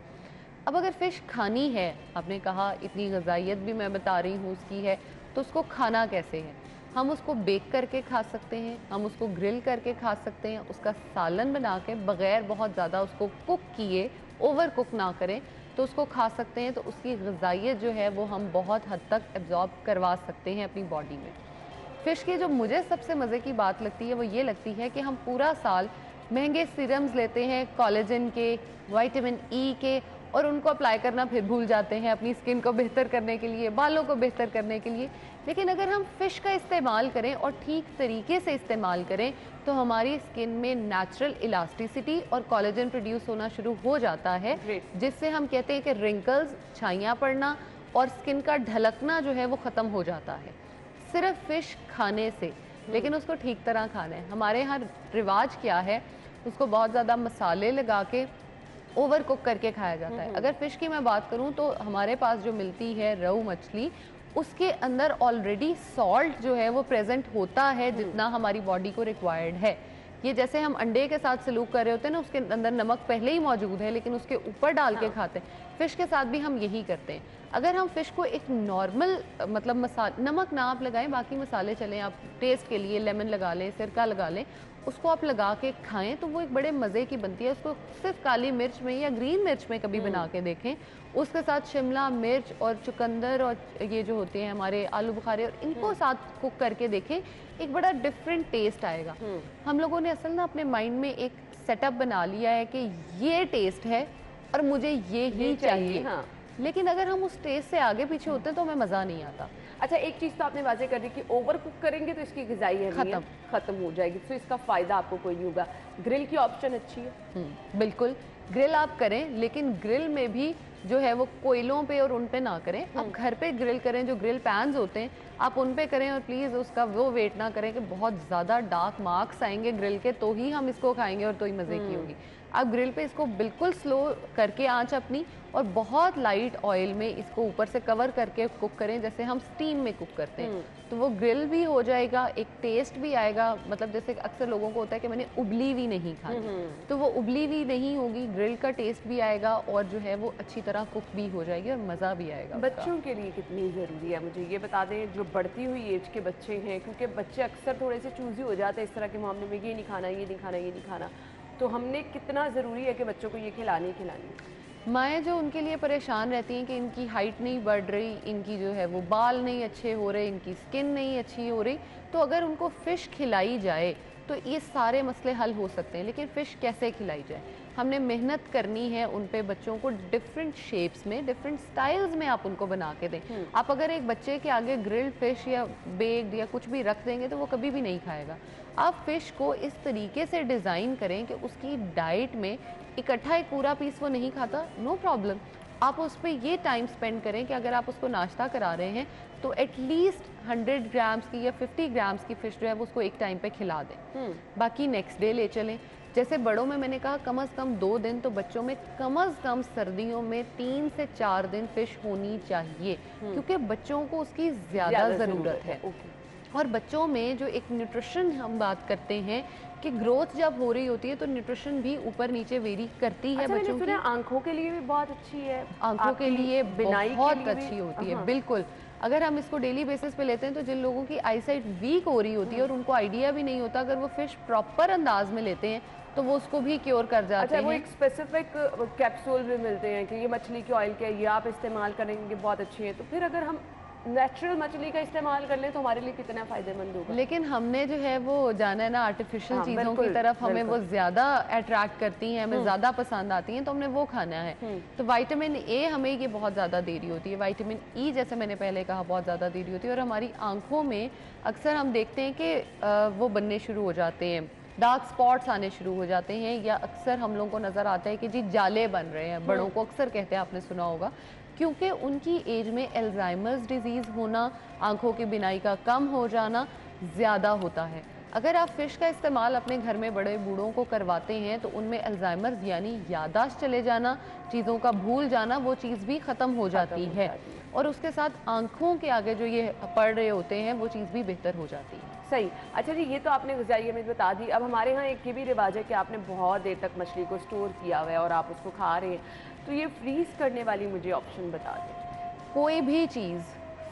अब अगर फ़िश खानी है, आपने कहा इतनी ग़िज़ाइयत भी मैं बता रही हूँ उसकी है, तो उसको खाना कैसे है? हम उसको बेक करके खा सकते हैं, हम उसको ग्रिल करके खा सकते हैं, उसका सालन बना के बग़ैर बहुत ज़्यादा उसको कुक किए, ओवर कुक ना करें तो उसको खा सकते हैं। तो उसकी ग़िज़ाइयत जो है वो हम बहुत हद तक एब्जॉर्ब करवा सकते हैं अपनी बॉडी में। फ़िश की जो मुझे सबसे मज़े की बात लगती है वो ये लगती है कि हम पूरा साल महंगे सीरम्स लेते हैं कोलेजन के, विटामिन ई के, और उनको अप्लाई करना फिर भूल जाते हैं अपनी स्किन को बेहतर करने के लिए, बालों को बेहतर करने के लिए। लेकिन अगर हम फ़िश का इस्तेमाल करें और ठीक तरीके से इस्तेमाल करें तो हमारी स्किन में नेचुरल इलास्टिसिटी और कोलेजन प्रोड्यूस होना शुरू हो जाता है, जिससे हम कहते हैं कि रिंकल्स, छाइयाँ पड़ना और स्किन का ढलकना जो है वो ख़त्म हो जाता है। सिर्फ फिश खाने से, लेकिन उसको ठीक तरह खाना है। हमारे यहाँ रिवाज क्या है, उसको बहुत ज़्यादा मसाले लगा के ओवर कुक करके खाया जाता है। अगर फ़िश की मैं बात करूं तो हमारे पास जो मिलती है रोहू मछली, उसके अंदर ऑलरेडी सॉल्ट जो है वो प्रेजेंट होता है जितना हमारी बॉडी को रिक्वायर्ड है। ये जैसे हम अंडे के साथ सलूक कर रहे होते हैं ना, उसके अंदर नमक पहले ही मौजूद है लेकिन उसके ऊपर डाल के खाते हैं, फ़िश के साथ भी हम यही करते हैं। अगर हम फ़िश को एक नॉर्मल मतलब नमक ना आप लगाएं, बाकी मसाले चलें, आप टेस्ट के लिए लेमन लगा लें, सिरका लगा लें, उसको आप लगा के खाएं तो वो एक बड़े मज़े की बनती है। उसको सिर्फ काली मिर्च में या ग्रीन मिर्च में कभी बना के देखें, उसके साथ शिमला मिर्च और चुकंदर और ये जो होते हैं हमारे आलू बुखारे, और इनको साथ कुक करके देखें, एक बड़ा डिफरेंट टेस्ट आएगा। हम लोगों ने असल ना अपने माइंड में एक सेटअप बना लिया है कि ये टेस्ट है और मुझे ये ही चाहिए। हाँ। लेकिन अगर हम उस टेस्ट से आगे पीछे होते हैं तो हमें मज़ा नहीं आता।
अच्छा, एक चीज़ तो आपने वाज़ेह कर दी कि ओवर कुक करेंगे तो इसकी ग़िज़ाई अहमियत खत्म हो जाएगी, तो इसका फ़ायदा आपको कोई नहीं होगा। ग्रिल की ऑप्शन अच्छी है।
बिल्कुल, ग्रिल आप करें, लेकिन ग्रिल में भी जो है वो कोयलों पे और उन पे ना करें। आप घर पे ग्रिल करें, जो ग्रिल पैन्स होते हैं आप उन पे करें, और प्लीज़ उसका वो वेट ना करें कि बहुत ज़्यादा डार्क मार्क्स आएंगे ग्रिल के तो ही हम इसको खाएंगे और तो ही मज़े की होगी। आप ग्रिल पे इसको बिल्कुल स्लो करके आंच अपनी, और बहुत लाइट ऑयल में इसको ऊपर से कवर करके कुक करें, जैसे हम स्टीम में कुक करते हैं। तो वो ग्रिल भी हो जाएगा, एक टेस्ट भी आएगा। मतलब जैसे अक्सर लोगों को होता है कि मैंने उबली हुई नहीं खानी, तो वो उबली हुई नहीं होगी, ग्रिल का टेस्ट भी आएगा और जो है वो अच्छी तरह कुक भी हो जाएगी और मज़ा भी आएगा।
बच्चों के लिए कितनी ज़रूरी है, मुझे ये बता दें, जो बढ़ती हुई एज के बच्चे हैं, क्योंकि बच्चे अक्सर थोड़े से चूज़ी हो जाते हैं इस तरह के मामले में, ये नहीं खाना, ये नहीं खाना, ये नहीं खाना, तो हमने कितना ज़रूरी है कि बच्चों को ये खिलानी।
माएँ जो उनके लिए परेशान रहती हैं कि इनकी हाइट नहीं बढ़ रही, इनकी जो है वो बाल नहीं अच्छे हो रहे, इनकी स्किन नहीं अच्छी हो रही, तो अगर उनको फ़िश खिलाई जाए तो ये सारे मसले हल हो सकते हैं। लेकिन फ़िश कैसे खिलाई जाए, हमने मेहनत करनी है उन पे। बच्चों को डिफरेंट शेप्स में, डिफरेंट स्टाइल्स में आप उनको बना के दें। आप अगर एक बच्चे के आगे ग्रिल्ड फ़िश या बेक्ड या कुछ भी रख देंगे तो वो कभी भी नहीं खाएगा। आप फ़िश को इस तरीके से डिज़ाइन करें कि उसकी डाइट में इकट्ठा एक पूरा पीस वो नहीं खाता, नो प्रॉब्लम। आप उस पर ये टाइम स्पेंड करें कि अगर आप उसको नाश्ता करा रहे हैं तो एटलीस्ट 100 ग्राम्स की या 50 ग्राम्स की फ़िश जो है वो उसको एक टाइम पे खिला दें, बाकी नेक्स्ट डे ले चलें। जैसे बड़ों में मैंने कहा कम से कम 2 दिन, तो बच्चों में कम से कम सर्दियों में 3 से 4 दिन फ़िश होनी चाहिए, क्योंकि बच्चों को उसकी ज़्यादा ज़रूरत है। और बच्चों में जो एक न्यूट्रिशन हम बात करते हैं कि ग्रोथ जब हो रही होती है तो न्यूट्रिशन भी ऊपर नीचे वेरी करती है। बच्चों की
आंखों के लिए भी बहुत अच्छी है,
आंखों के लिए बहुत अच्छी होती है। बिल्कुल, अगर हम इसको डेली बेसिस पे लेते हैं तो जिन लोगों की आईसाइट वीक हो रही होती है और उनको आइडिया भी नहीं होता, अगर वो फिश प्रॉपर अंदाज में लेते हैं तो वो उसको भी क्योर कर जाते हैं।
वो एक स्पेसिफिक कैप्सूल भी मिलते हैं कि ये मछली के ऑयल के, ये आप इस्तेमाल करेंगे बहुत अच्छी है। तो फिर अगर हम नेचुरल मछली का इस्तेमाल कर लें तो हमारे लिए कितना फ़ायदेमंद होगा।
लेकिन हमने जो है वो जाना है ना आर्टिफिशियल चीज़ों की तरफ, हमें वो ज़्यादा अट्रैक्ट करती हैं, हमें ज़्यादा पसंद आती हैं, तो हमने वो खाना है। तो विटामिन ए हमें ये बहुत ज़्यादा दे रही होती है, विटामिन ई जैसे मैंने पहले कहा बहुत ज़्यादा दे रही होती है। और हमारी आँखों में अक्सर हम देखते हैं कि वो बनने शुरू हो जाते हैं, डार्क स्पॉट्स आने शुरू हो जाते हैं, या अक्सर हम लोगों को नज़र आता है कि जी जाले बन रहे हैं। बड़ों को अक्सर कहते हैं, आपने सुना होगा, क्योंकि उनकी एज में एल्जाइमर्स डिजीज़ होना, आंखों की बिनाई का कम हो जाना ज़्यादा होता है। अगर आप फ़िश का इस्तेमाल अपने घर में बड़े बूढ़ों को करवाते हैं तो उनमें एल्जाइमर्स यानी यादाश्त चले जाना, चीज़ों का भूल जाना, वो चीज़ भी ख़त्म हो जाती है। और उसके साथ आँखों के आगे जो ये पड़ रहे होते हैं वो चीज़ भी बेहतर हो जाती है।
सही। अच्छा जी, ये तो आपने ग़िज़ाई अहमियत बता दी। अब हमारे यहाँ एक ये भी रिवाज है कि आपने बहुत देर तक मछली को स्टोर किया हुआ है और आप उसको खा रहे हैं, तो ये फ्रीज़ करने वाली मुझे ऑप्शन बता दें।
कोई भी चीज़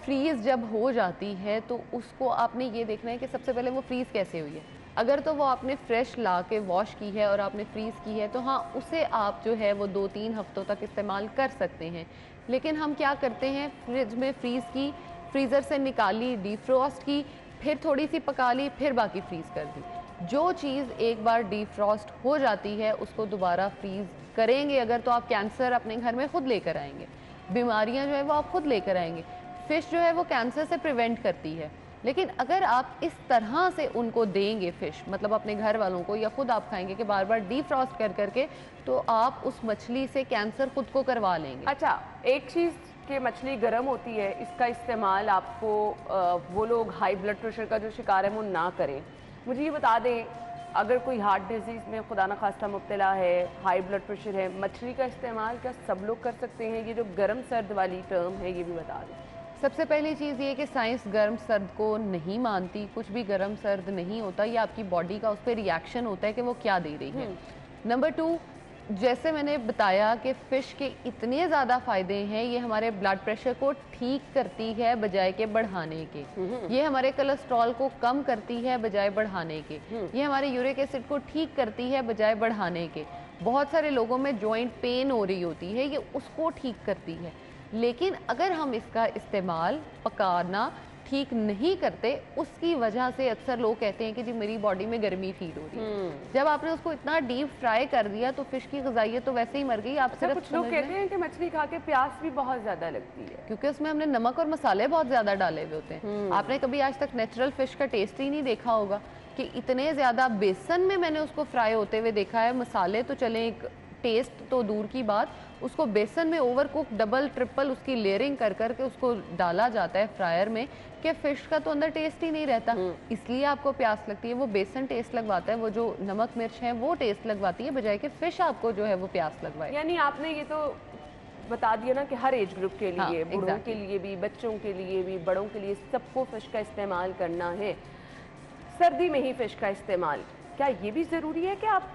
फ्रीज़ जब हो जाती है तो उसको आपने ये देखना है कि सबसे पहले वो फ्रीज़ कैसे हुई है। अगर तो वो आपने फ्रेश ला के वॉश की है और आपने फ्रीज़ की है तो हाँ, उसे आप जो है वो 2-3 हफ्तों तक इस्तेमाल कर सकते हैं। लेकिन हम क्या करते हैं, फ्रिज में फ्रीज़ की, फ्रीज़र से निकाली, डीफ्रॉस्ट की, फिर थोड़ी सी पका ली, फिर बाकी फ्रीज़ कर दी। जो चीज़ एक बार डीफ्रॉस्ट हो जाती है उसको दोबारा फ्रीज़ करेंगे अगर, तो आप कैंसर अपने घर में खुद लेकर आएंगे, बीमारियां जो है वो आप खुद लेकर आएंगे। फ़िश जो है वो कैंसर से प्रिवेंट करती है। लेकिन अगर आप इस तरह से उनको देंगे फ़िश, मतलब अपने घर वालों को या खुद आप खाएंगे कि बार बार डीफ्रॉस्ट कर करके, तो आप उस मछली से कैंसर खुद को करवा लेंगे।
अच्छा, एक चीज़ कि मछली गर्म होती है, इसका इस्तेमाल आपको वो लोग हाई ब्लड प्रेशर का जो शिकार है वो ना करें। मुझे ये बता दें, अगर कोई हार्ट डिजीज़ में खुदा न खास्ता मुब्तला है, हाई ब्लड प्रेशर है, मछली का इस्तेमाल क्या सब लोग कर सकते हैं? ये जो गर्म सर्द वाली टर्म है ये भी बता दें।
सबसे पहली चीज़ ये कि साइंस गर्म सर्द को नहीं मानती, कुछ भी गर्म सर्द नहीं होता, ये आपकी बॉडी का उस पर रिएक्शन होता है कि वो क्या दे रही है। नंबर 2, जैसे मैंने बताया कि फ़िश के इतने ज़्यादा फ़ायदे हैं, ये हमारे ब्लड प्रेशर को ठीक करती है बजाय के बढ़ाने के, ये हमारे कोलेस्ट्रॉल को कम करती है बजाय बढ़ाने के, ये हमारे यूरिक एसिड को ठीक करती है बजाय बढ़ाने के। बहुत सारे लोगों में जॉइंट पेन हो रही होती है, ये उसको ठीक करती है। लेकिन अगर हम इसका इस्तेमाल पकाना ठीक नहीं करते, उसकी वजह से अक्सर लोग कहते हैं कि जी मेरी बॉडी में गर्मी फील हो रही है। जब आपने उसको इतना डीप फ्राई कर दिया तो फिश की ग़िज़ाइयत तो वैसे ही मर गई। आप सिर्फ
कुछ लोग कहते हैं कि मछली खा के प्यास भी बहुत ज़्यादा लगती है,
क्योंकि उसमें हमने नमक और मसाले बहुत ज़्यादा डाले हुए होते हैं। आपने कभी आज तक नेचुरल फिश का टेस्ट ही नहीं देखा होगा कि इतने ज़्यादा बेसन में मैंने उसको फ्राई होते हुए देखा है। मसाले तो चले, एक टेस्ट तो दूर की बात, उसको बेसन में ओवर कुक डबल ट्रिपल उसकी लेयरिंग कर करके उसको डाला जाता है फ्रायर में कि फ़िश का तो अंदर टेस्ट ही नहीं रहता, इसलिए आपको प्यास लगती है। वो बेसन टेस्ट लगवाता है, वो जो नमक मिर्च है वो टेस्ट लगवाती है, बजाय कि फ़िश आपको जो है वो प्यास लगवाए।
यानी आपने ये तो बता दिया ना कि हर एज ग्रुप के लिए,
हाँ,
बूढ़ों के लिए भी, बच्चों के लिए भी, बड़ों के लिए, सबको फ़िश का इस्तेमाल करना है। सर्दी में ही फ़िश का इस्तेमाल, क्या ये भी ज़रूरी है कि आप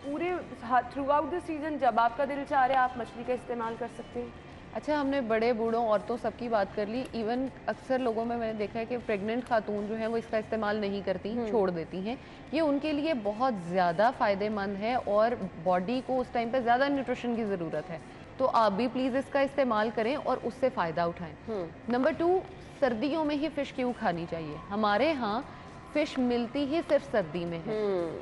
पूरे थ्रू आउट द सीज़न जब आपका दिल चाह रहा है आप मछली का इस्तेमाल कर सकते हैं?
अच्छा, हमने बड़े बूढ़ों औरतों सबकी बात कर ली। इवन अक्सर लोगों में मैंने देखा है कि प्रेग्नेंट खातून जो है वो इसका इस्तेमाल नहीं करती, छोड़ देती हैं। ये उनके लिए बहुत ज़्यादा फ़ायदेमंद है और बॉडी को उस टाइम पे ज़्यादा न्यूट्रिशन की ज़रूरत है, तो आप भी प्लीज़ इसका इस्तेमाल करें और उससे फ़ायदा उठाएं। नंबर 2, सर्दियों में ही फ़िश क्यों खानी चाहिए? हमारे यहाँ फिश मिलती ही सिर्फ सर्दी में है।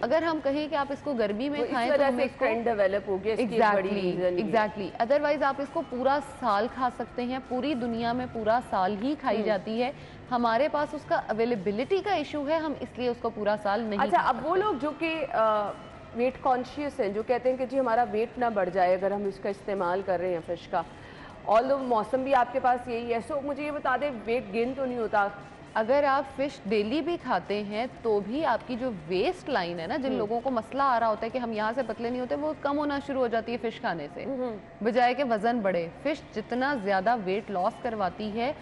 अगर हम कहें कि आप इसको गर्मी में खाएं तो हमें
एक ट्रेंड डेवलप हो गया, इसकी बड़ी रीजन
एग्जैक्टली। अदरवाइज आप इसको पूरा साल खा सकते हैं, पूरी दुनिया में पूरा साल ही खाई जाती है। हमारे पास उसका अवेलेबिलिटी का इशू है, हम इसलिए उसको पूरा साल नहीं।
अच्छा, अब वो लोग जो कि वेट कॉन्शियस हैं, जो कहते हैं कि जी हमारा वेट ना बढ़ जाए अगर हम इसका इस्तेमाल कर रहे हैं फिश का, ऑल मौसम भी आपके पास यही है, सो मुझे ये बता दें वेट गेन तो नहीं होता?
अगर आप फिश डेली भी खाते हैं तो भी आपकी जो वेस्ट लाइन है ना, जिन लोगों को मसला आ रहा होता है कि हम यहाँ से पतले नहीं होते, वो कम होना शुरू हो जाती है फिश खाने से, बजाय के वजन बढ़े। फिश जितना ज़्यादा वेट लॉस करवाती है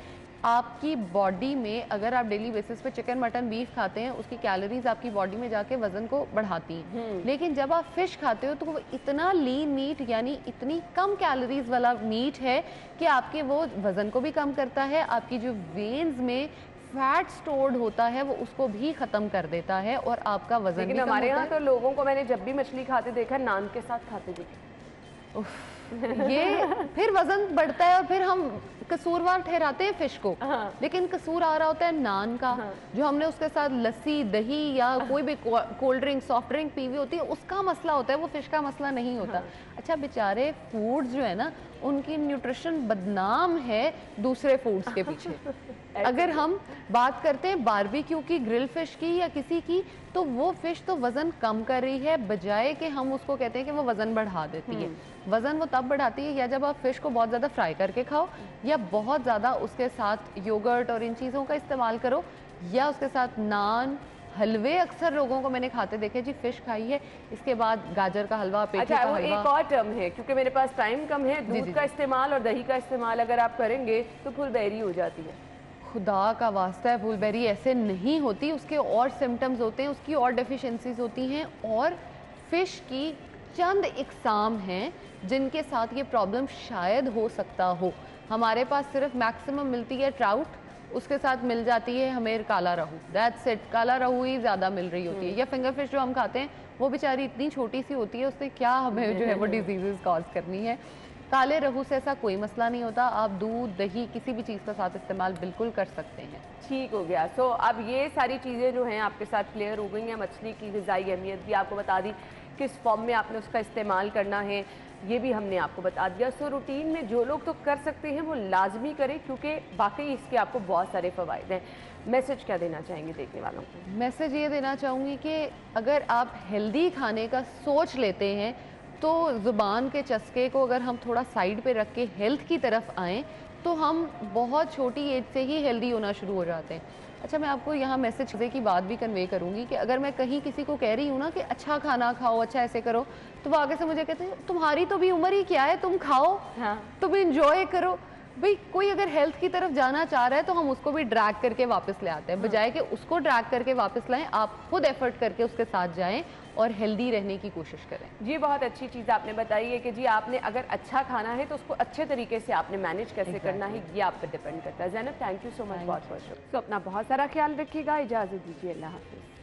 आपकी बॉडी में, अगर आप डेली बेसिस पे चिकन मटन बीफ खाते हैं, उसकी कैलोरीज आपकी बॉडी में जाके वजन को बढ़ाती हैं। लेकिन जब आप फिश खाते हो तो वो इतना लीन मीट, यानी इतनी कम कैलोरीज वाला मीट है कि आपके वो वजन को भी कम करता है, आपकी जो वेन्स में फैट स्टोर्ड होता है वो उसको भी खत्म कर देता है और आपका वजन भी कम होता है।
हमारे यहाँ तो लोगों को मैंने जब भी मछली खाते देखा नान के साथ खाते देखा।
ये फिर वजन बढ़ता है और फिर हम कसूरवार ठहराते हैं फिश को, लेकिन कसूर आ रहा होता है नान का, जो हमने उसके साथ लस्सी, दही या कोई भी cold drink, soft drink P हुई होती है, उसका मसला होता है, वो फिश का मसला नहीं होता। अच्छा, बेचारे फूड्स जो है ना, उनकी न्यूट्रिशन बदनाम है दूसरे फूड्स के पीछे। अगर हम बात करते हैं बारबेक्यू की, ग्रिल फिश की या किसी की, तो वो फिश तो वजन कम कर रही है, बजाय कि हम उसको कहते हैं कि वो वजन बढ़ा देती है। वजन वो तब बढ़ाती है या जब आप फिश को बहुत ज़्यादा फ्राई करके खाओ, या बहुत ज़्यादा उसके साथ योगर्ट और इन चीज़ों का इस्तेमाल करो, या उसके साथ नान, हलवे। अक्सर लोगों को मैंने खाते देखे, जी फिश खाई है, इसके बाद गाजर का हलवा, पेठे का हलवा।
एक और टर्म है, क्योंकि मेरे पास टाइम कम है, दूध का इस्तेमाल और दही का इस्तेमाल अगर आप करेंगे तो फुलबेरी हो जाती है।
खुदा का वास्ता है, फुलबेरी ऐसे नहीं होती, उसके और सिम्टम्स होते हैं, उसकी और डेफिशिएंसीज होती हैं, और फिश की चंद इकसाम हैं जिनके साथ ये प्रॉब्लम शायद हो सकता हो। हमारे पास सिर्फ मैक्सिमम मिलती है ट्राउट, उसके साथ मिल जाती है हमें काला रहू, दैट्स इट। काला रहू ही ज़्यादा मिल रही होती है, या फिंगर फिश जो हम खाते हैं वो बेचारी इतनी छोटी सी होती है, उससे क्या हमें जो है वो डिजीज़ कॉज करनी है। काले रहू से ऐसा कोई मसला नहीं होता, आप दूध, दही, किसी भी चीज़ का साथ इस्तेमाल बिल्कुल कर सकते हैं।
ठीक हो गया। सो अब ये सारी चीज़ें जो हैं आपके साथ क्लियर हो गई हैं, मछली की ग़िज़ाई अहमियत भी आपको बता दी किस फॉर्म में आपने उसका इस्तेमाल करना है, ये भी हमने आपको बता दिया। सो रूटीन में जो लोग तो कर सकते हैं वो लाजमी करें, क्योंकि वाकई इसके आपको बहुत सारे फ़वाइद हैं। मैसेज क्या देना चाहेंगे देखने वालों को?
मैसेज ये देना चाहूँगी कि अगर आप हेल्दी खाने का सोच लेते हैं तो ज़ुबान के चस्के को अगर हम थोड़ा साइड पे रख के हेल्थ की तरफ आएँ तो हम बहुत छोटी एज से ही हेल्दी होना शुरू हो जाते हैं। अच्छा, मैं आपको यहाँ मैसेज की बात भी कन्वे करूँगी कि अगर मैं कहीं किसी को कह रही हूँ ना कि अच्छा खाना खाओ, अच्छा ऐसे करो, तो वो आगे से मुझे कहते हैं तुम्हारी तो भी उम्र ही क्या है, तुम खाओ, हाँ, तुम इंजॉय करो। भाई कोई अगर हेल्थ की तरफ जाना चाह रहा है तो हम उसको भी ड्रैग करके वापस ले आते हैं, बजाय कि उसको ड्रैग करके वापस लाएं, आप खुद एफर्ट करके उसके साथ जाएं और हेल्दी रहने की कोशिश करें।
जी, बहुत अच्छी चीज़ आपने बताई है कि जी आपने अगर अच्छा खाना है तो उसको अच्छे तरीके से आपने मैनेज कैसे करना है, ये आप पर डिपेंड करता है। Zainab, thank you so much बहुत बहुत। तो अपना बहुत सारा ख्याल रखिएगा, इजाज़त दीजिए, अल्लाह हाफ़िज़।